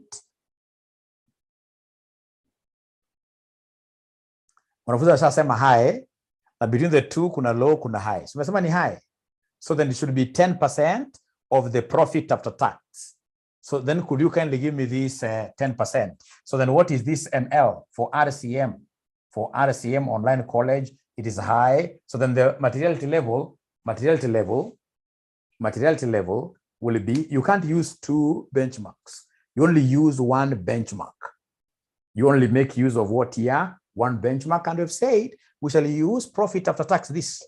Wanafunzi washasema high, na between the two kuna low, kuna high. So umesema ni high. So then it should be 10% of the profit after tax. So then could you kindly give me this 10%? So then what is this ML for RCM? For RCM Online College, it is high. So then the materiality level will be, you can't use two benchmarks. You only use one benchmark. You only make use of what here? One benchmark, and we've said we shall use profit after tax this.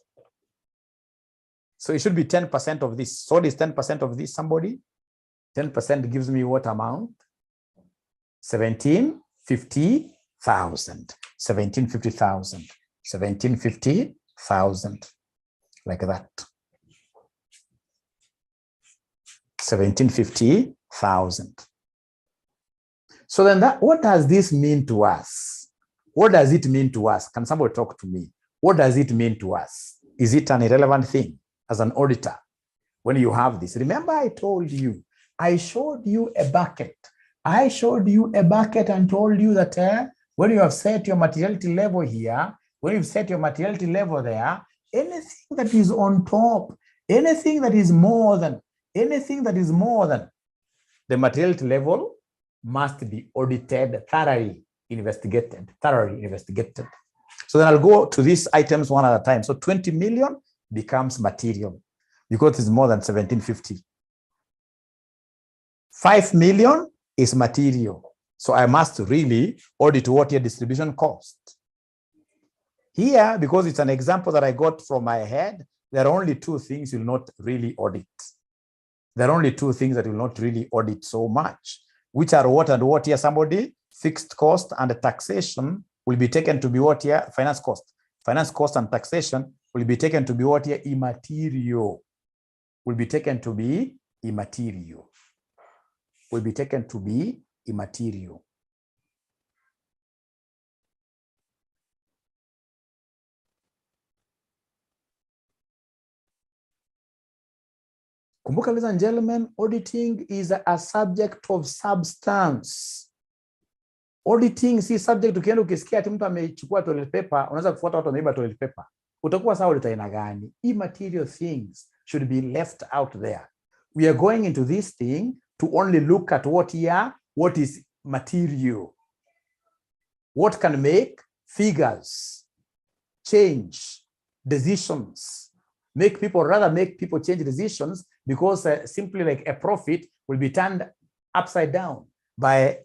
So it should be 10% of this. So what is 10% of this, somebody? 10% gives me what amount? 1750,000. 1750,000. 1750,000. Like that. 1750,000. So then what does this mean to us? What does it mean to us? Can somebody talk to me? What does it mean to us? Is it an irrelevant thing as an auditor when you have this? Remember, I told you, I showed you a bucket. I showed you a bucket and told you that when you have set your materiality level here, when you've set your materiality level there, anything that is on top, anything that is more than the materiality level must be audited, thoroughly investigated. So then I'll go to these items one at a time. So 20 million becomes material because it's more than 1750. 5 million is material. So I must really audit what your distribution cost. Here, because it's an example that I got from my head, there are only two things you'll not really audit. There are only two things that will not really audit so much, which are what and what here, somebody? Fixed cost and taxation will be taken to be what here? Finance cost. Finance cost and taxation will be taken to be what here? Immaterial. Will be taken to be immaterial. Will be taken to be immaterial. Kumbuka, ladies and gentlemen, auditing is a subject of substance. Auditing si subject. Ukienda ukisikia ati mtu amechukua toilet paper, unaweza kufuata watu wameiba toilet paper. Utakuwa sawa auditor ina gani? Immaterial things should be left out there. We are going into this thing to only look at what is material. What can make figures change decisions, make people change decisions, because simply like a profit will be turned upside down by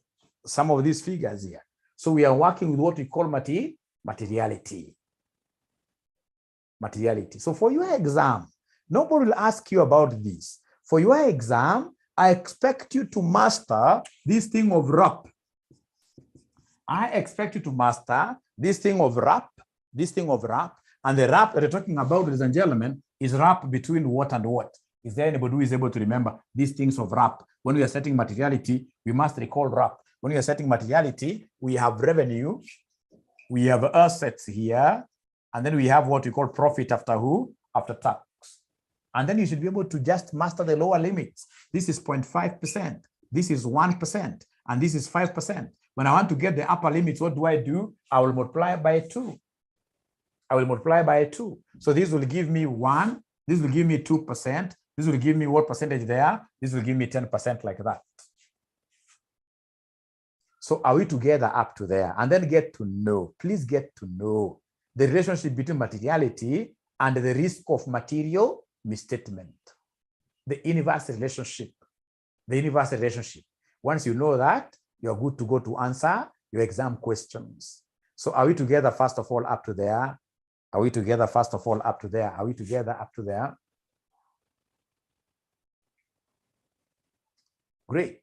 some of these figures here. So we are working with what we call materiality. So for your exam, nobody will ask you about this. For your exam, I expect you to master this thing of RAP. I expect you to master this thing of RAP, and the RAP that we're talking about, ladies and gentlemen, is RAP between what and what. Is there anybody who is able to remember these things of RAP? When we are setting materiality, we must recall RAP. When we are setting materiality, we have revenue, we have assets here, and then we have what we call profit after who? After tax. And then you should be able to just master the lower limits. This is 0.5%, this is 1%, and this is 5%. When I want to get the upper limits, what do? I will multiply by 2. So this will give me 1, this will give me 2%, this will give me what percentage there? This will give me 10% like that. So are we together up to there? And then get to know, please get to know the relationship between materiality and the risk of material misstatement. The inverse relationship. Once you know that, you're good to go to answer your exam questions. So are we together first of all up to there? Are we together first of all up to there? Are we together up to there? Great.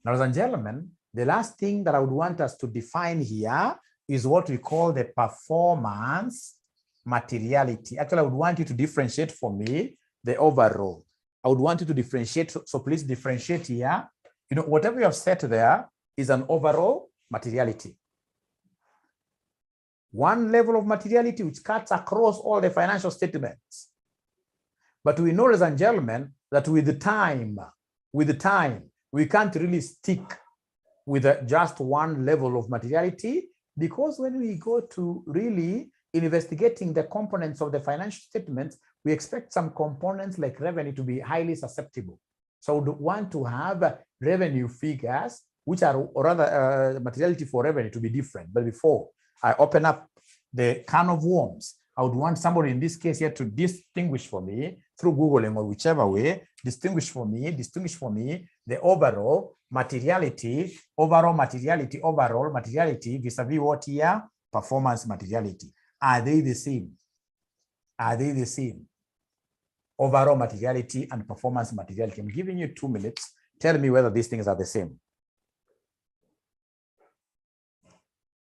Now, ladies and gentlemen, the last thing that I would want us to define here is what we call the performance materiality. Actually, I would want you to differentiate for me the overall. I would want you to differentiate. So please differentiate here. You know, whatever you have set there is an overall materiality. One level of materiality which cuts across all the financial statements. But we know, ladies and gentlemen, that with the time, we can't really stick with just one level of materiality, because when we go to really investigating the components of the financial statements, we expect some components like revenue to be highly susceptible. So we want to have revenue figures, which are, or rather materiality for revenue to be different. But before I open up the can of worms, I would want somebody in this case here to distinguish for me through Googling or whichever way, distinguish for me the overall materiality vis-a-vis what here? Performance materiality. Are they the same? Are they the same? Overall materiality and performance materiality. I'm giving you 2 minutes. Tell me whether these things are the same.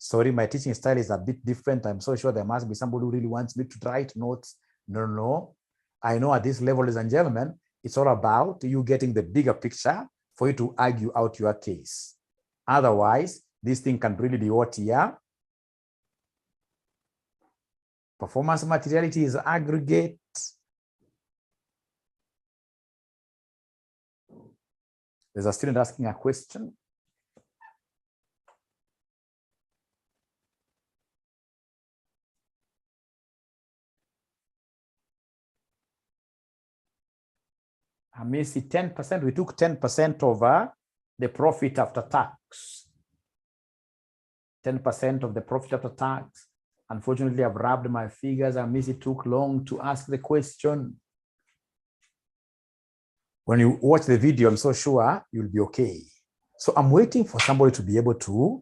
Sorry, my teaching style is a bit different. I'm so sure there must be somebody who really wants me to write notes. No. I know at this level, ladies and gentlemen, it's all about you getting the bigger picture for you to argue out your case. Otherwise, this thing can really be what here? Performance materiality is aggregate. There's a student asking a question. I may see 10%. We took 10% over the profit after tax. 10% of the profit after tax. Unfortunately, I've rubbed my figures. I miss it took long to ask the question. When you watch the video, I'm so sure you'll be okay. So I'm waiting for somebody to be able to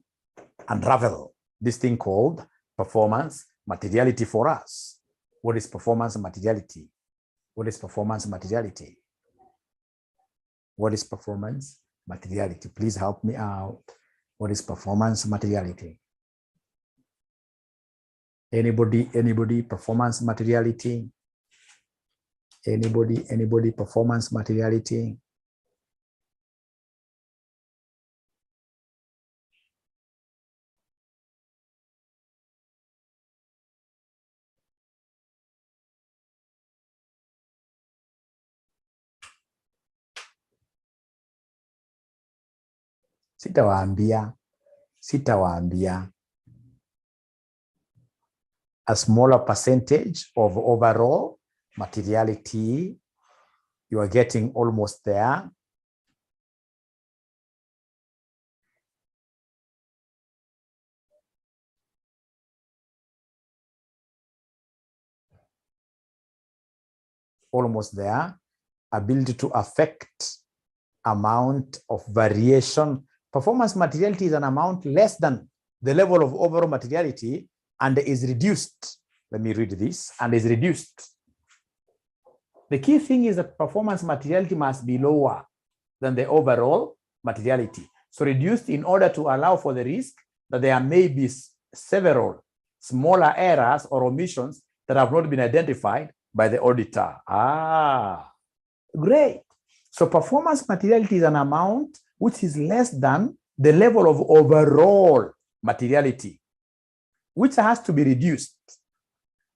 unravel this thing called performance materiality for us. What is performance materiality? What is performance materiality? What is performance materiality? Please help me out. What is performance materiality? Anybody performance materiality? Anybody performance materiality? Sitawaambia. A smaller percentage of overall materiality, you are getting almost there. Almost there. Ability to affect amount of variation. Performance materiality is an amount less than the level of overall materiality and is reduced. Let me read this. And is reduced. The key thing is that performance materiality must be lower than the overall materiality. So reduced in order to allow for the risk that there may be several smaller errors or omissions that have not been identified by the auditor. Great. So performance materiality is an amount which is less than the level of overall materiality, which has to be reduced.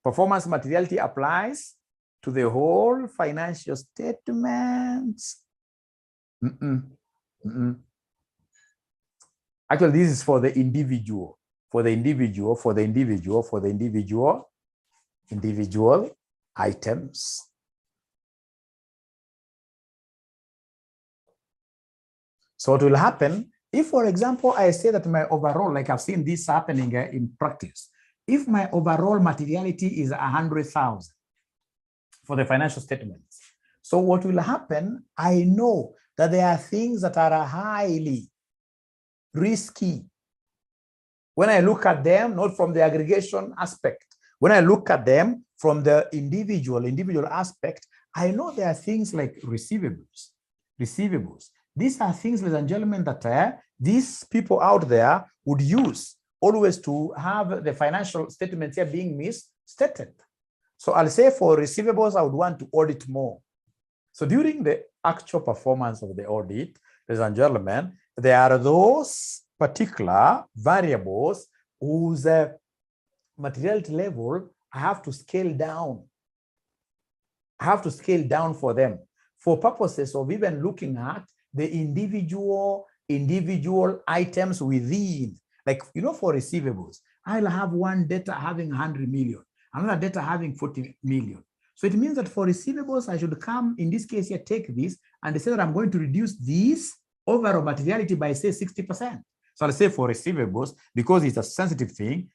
Performance materiality applies to the whole financial statements. Actually, this is for the individual, individual items. So what will happen if, for example, I say that my overall, like I've seen this happening in practice, if my overall materiality is 100,000 for the financial statements. So what will happen, I know that there are things that are highly risky. When I look at them, not from the aggregation aspect, when I look at them from the individual aspect, I know there are things like receivables. These are things, ladies and gentlemen, that these people out there would use always to have the financial statements here being misstated. So I'll say for receivables, I would want to audit more. So during the actual performance of the audit, ladies and gentlemen, there are those particular variables whose materiality level I have to scale down. I have to scale down for them for purposes of even looking at the individual items within. Like, you know, for receivables, I'll have one debtor having 100 million, another debtor having 40 million. So it means that for receivables, I should come, in this case here, take this and say that I'm going to reduce this overall materiality by, say, 60%. So I'll say for receivables, because it's a sensitive thing,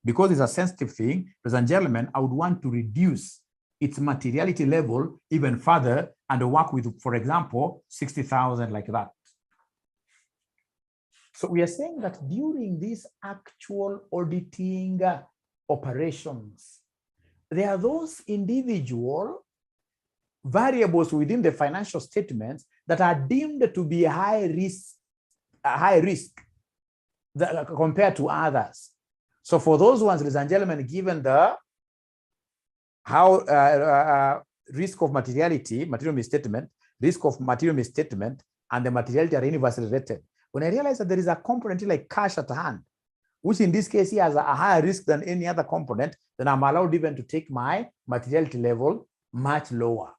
because it's a sensitive thing, ladies and gentlemen, I would want to reduce its materiality level even further and work with, for example, 60,000 like that. So we are saying that during these actual auditing operations, there are those individual variables within the financial statements that are deemed to be high risk compared to others. So for those ones, ladies and gentlemen, given the risk of material misstatement, risk of material misstatement, and the materiality are universally rated. When I realize that there is a component like cash at hand, which in this case here has a higher risk than any other component, then I'm allowed even to take my materiality level much lower,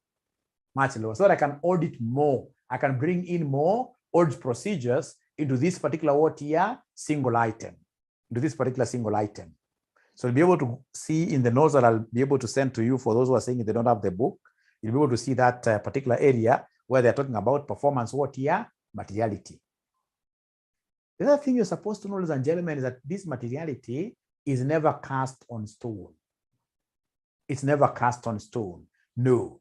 so that I can audit more. I can bring in more audit procedures into this particular single item, So you'll be able to see in the notes that I'll be able to send to you for those who are saying they don't have the book. You'll be able to see that particular area where they're talking about performance materiality. The other thing you're supposed to know, ladies and gentlemen, is that this materiality is never cast on stone. It's never cast on stone. No.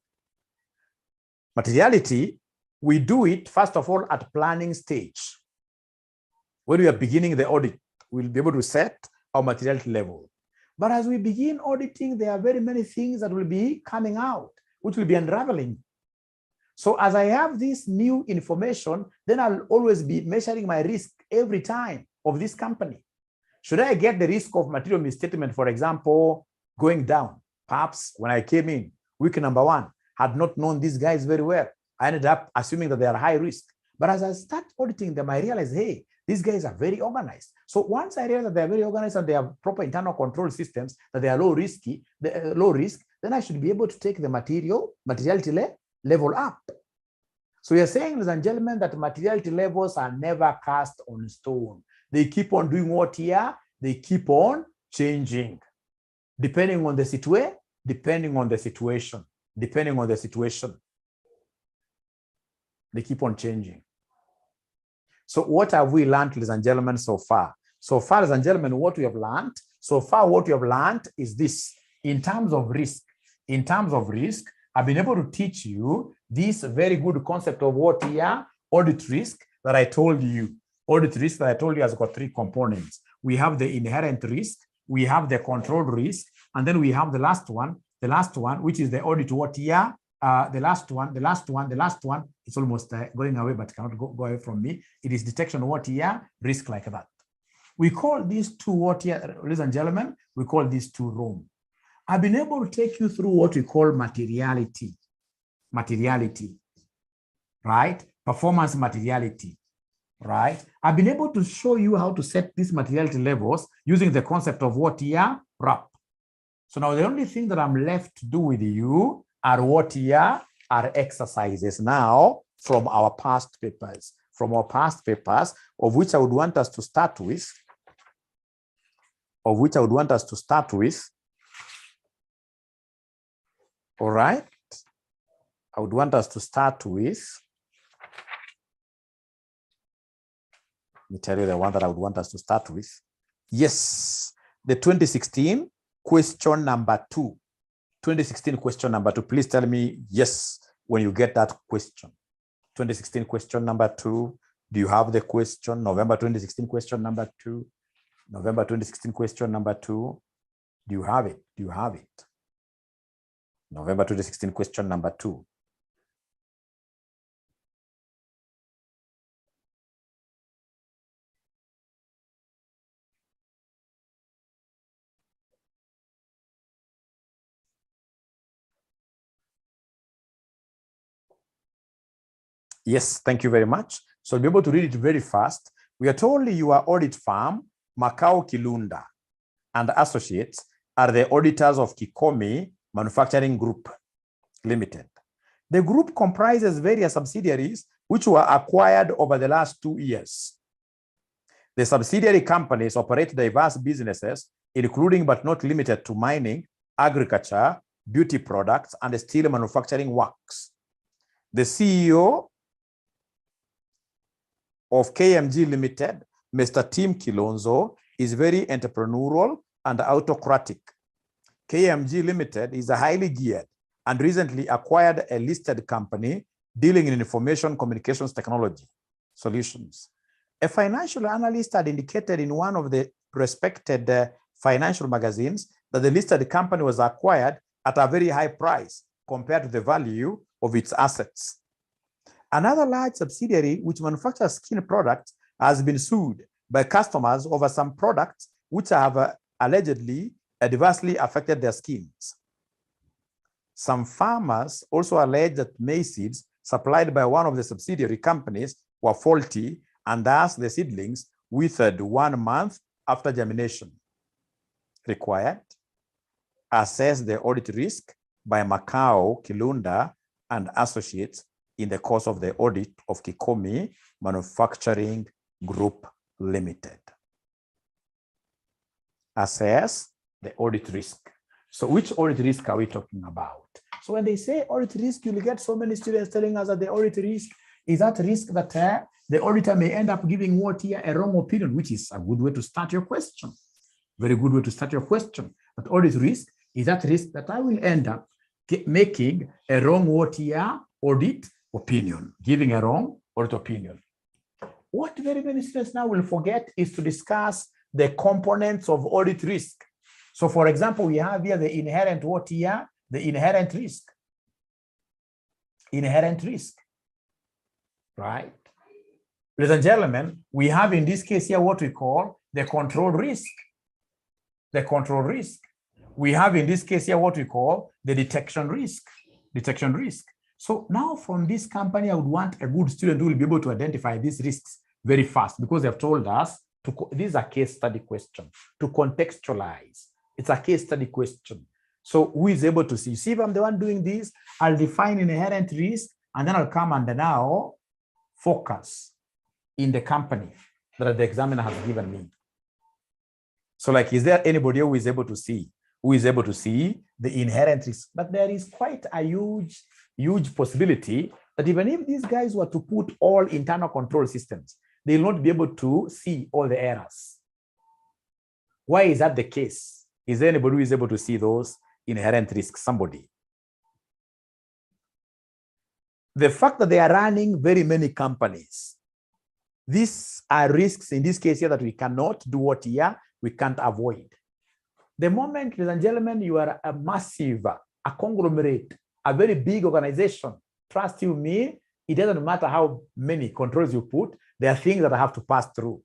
Materiality, we do it, first of all, at planning stage. When we are beginning the audit, we'll be able to set our materiality level. But as we begin auditing, there are very many things that will be coming out, which will be unraveling. So as I have this new information, then I'll always be measuring my risk every time of this company. Should I get the risk of material misstatement, for example, going down? Perhaps when I came in, week number 1, had not known these guys very well. I ended up assuming that they are high risk. But as I start auditing them, I realize, hey, these guys are very organized. So once I realize that they're very organized and they have proper internal control systems, that they are low risk, then I should be able to take the materiality level up. So we are saying, ladies and gentlemen, that materiality levels are never cast on stone. They keep on doing what here? They keep on changing. Depending on the situation. They keep on changing. So what have we learned, ladies and gentlemen, so far? So far, ladies and gentlemen, what we have learned is this. In terms of risk, I've been able to teach you this very good concept of what here? Audit risk that I told you. Audit risk that I told you has got 3 components. We have the inherent risk, we have the controlled risk, and then we have the last one, which is the audit what here? The last one, it's almost going away, but cannot go away from me. It is detection what here? Risk like that. We call these 2 what here, ladies and gentlemen, we call these 2 ROM. I've been able to take you through what we call materiality, right? Performance materiality, right? I've been able to show you how to set these materiality levels using the concept of what here? RAP. So now the only thing that I'm left to do with you are what here? Are exercises now from our past papers, of which I would want us to start with, all right? I would want us to start with, let me tell you the one that I would want us to start with. Yes, the 2016 question number 2. 2016 question number 2. Please tell me yes when you get that question. 2016 question number 2. Do you have the question? November 2016 question number 2. November 2016 question number 2. Do you have it? November 2016 question number 2. Yes, thank you very much. So I'll be able to read it very fast. We are told your audit firm, Makao Kilunda and Associates, are the auditors of Kikomi Manufacturing Group Limited. The group comprises various subsidiaries which were acquired over the last 2 years. The subsidiary companies operate diverse businesses, including but not limited to mining, agriculture, beauty products, and steel manufacturing works. The CEO of KMG Limited, Mr. Tim Kilonzo, is very entrepreneurial and autocratic. KMG Limited is a highly geared and recently acquired a listed company dealing in information communications technology solutions. A financial analyst had indicated in one of the respected financial magazines that the listed company was acquired at a very high price compared to the value of its assets. Another large subsidiary which manufactures skin products has been sued by customers over some products which have allegedly adversely affected their skins. Some farmers also allege that maize seeds supplied by one of the subsidiary companies were faulty, and thus the seedlings withered 1 month after germination. Required, assess the audit risk by Macau, Kilunda, and Associates in the course of the audit of Kikomi Manufacturing Group Limited. Assess the audit risk. So which audit risk are we talking about? So when they say audit risk, you'll get so many students telling us that the audit risk is that risk that the auditor may end up giving what here a wrong opinion, which is a good way to start your question. Very good way to start your question. But audit risk is that risk that I will end up making a wrong what here audit opinion, giving a wrong audit opinion. What very many students now will forget is to discuss the components of audit risk. So for example, we have here the inherent what here? The inherent risk. Inherent risk, right? Ladies and gentlemen, we have in this case here what we call the control risk. The control risk. We have in this case here what we call the detection risk. Detection risk. So now from this company, I would want a good student who will be able to identify these risks very fast, because they have told us this is a case study question to contextualize. It's a case study question. So who is able to see? See, if I'm the one doing this, I'll define inherent risk, and then I'll come and now focus in the company that the examiner has given me. So like, is there anybody who is able to see? Who is able to see the inherent risk? But there is quite a huge possibility that even if these guys were to put all internal control systems, they will not be able to see all the errors. Why is that the case? Is there anybody who is able to see those inherent risks? Somebody. The fact that they are running very many companies, these are risks in this case here that we cannot do what here, we can't avoid. The moment, ladies and gentlemen, you are a massive, a conglomerate, a very big organization, trust you me, it doesn't matter how many controls you put, there are things that I have to pass through.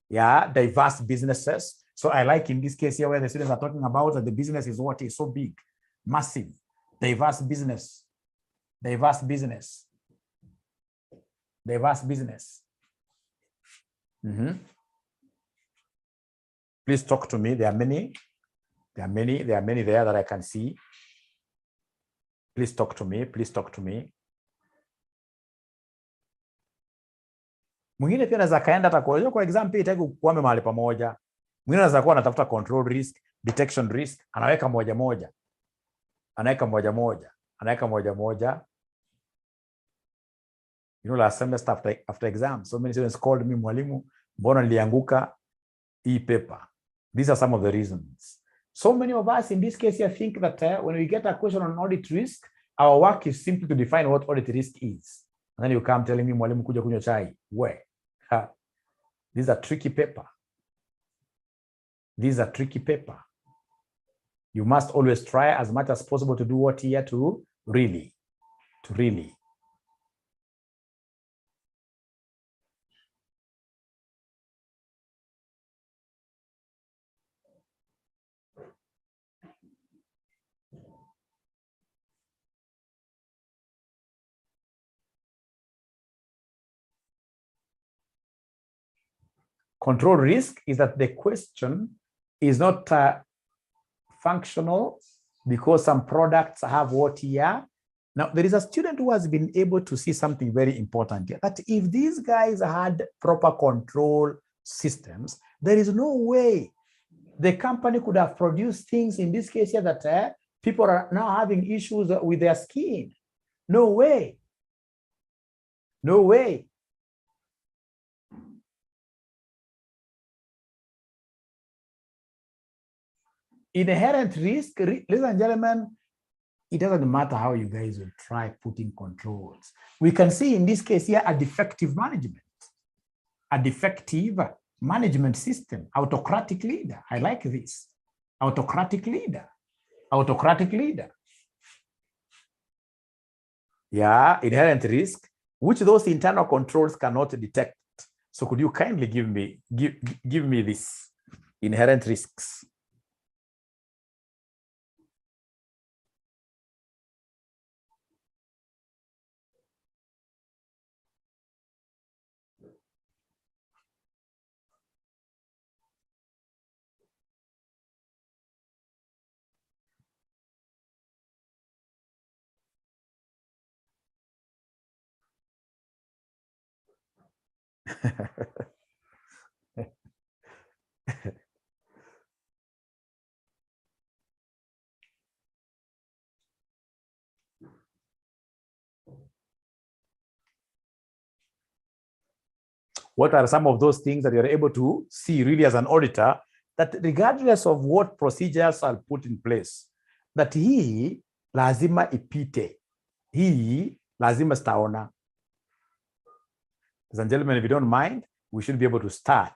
Yeah, diverse businesses. So I like in this case here where the students are talking about that the business is what is so big, massive, diverse business, diverse business, diverse business. Please talk to me. There are many there that I can see. Please talk to me. Please talk to me. Mwingine pia anaweza kaenda hata kwa example itaki kuame mahali pamoja. Mwingine anaweza kuwa anatafuta control risk, detection risk, anaweka moja moja. Anaweka moja moja. Anaweka moja moja. You know, last semester after exam, so many students called me, mwalimu, mbona nilianguka hii paper. These are some of the reasons. So many of us in this case here think that when we get a question on audit risk, our work is simply to define what audit risk is. And then you come telling me, mwalimu kuja kunywa chai. Where? This is a tricky paper. This is a tricky paper. You must always try as much as possible to do what here to really. Control risk is that the question is not functional because some products have what here. Now, there is a student who has been able to see something very important here, that if these guys had proper control systems, there is no way the company could have produced things in this case here that people are now having issues with their skin. No way. No way. Inherent risk, ladies and gentlemen, it doesn't matter how you guys will try putting controls. We can see in this case here a defective management. A defective management system. Autocratic leader. I like this. Autocratic leader. Autocratic leader. Yeah, inherent risk, which those internal controls cannot detect. So could you kindly give me this inherent risks? What are some of those things that you're able to see really as an auditor, that regardless of what procedures are put in place, that hii lazima ipite, hii lazima staona. Ladies and gentlemen, if you don't mind, we should be able to start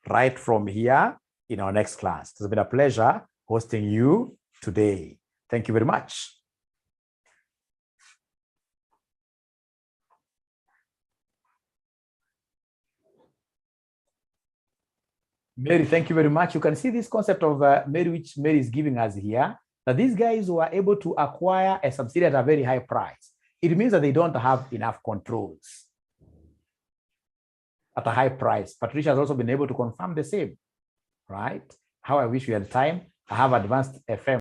right from here in our next class. It's been a pleasure hosting you today. Thank you very much. Mary, thank you very much. You can see this concept of Mary, which Mary is giving us here, that these guys were able to acquire a subsidiary at a very high price. It means that they don't have enough controls at a high price. Patricia has also been able to confirm the same, right? How I wish we had time. I have advanced FM.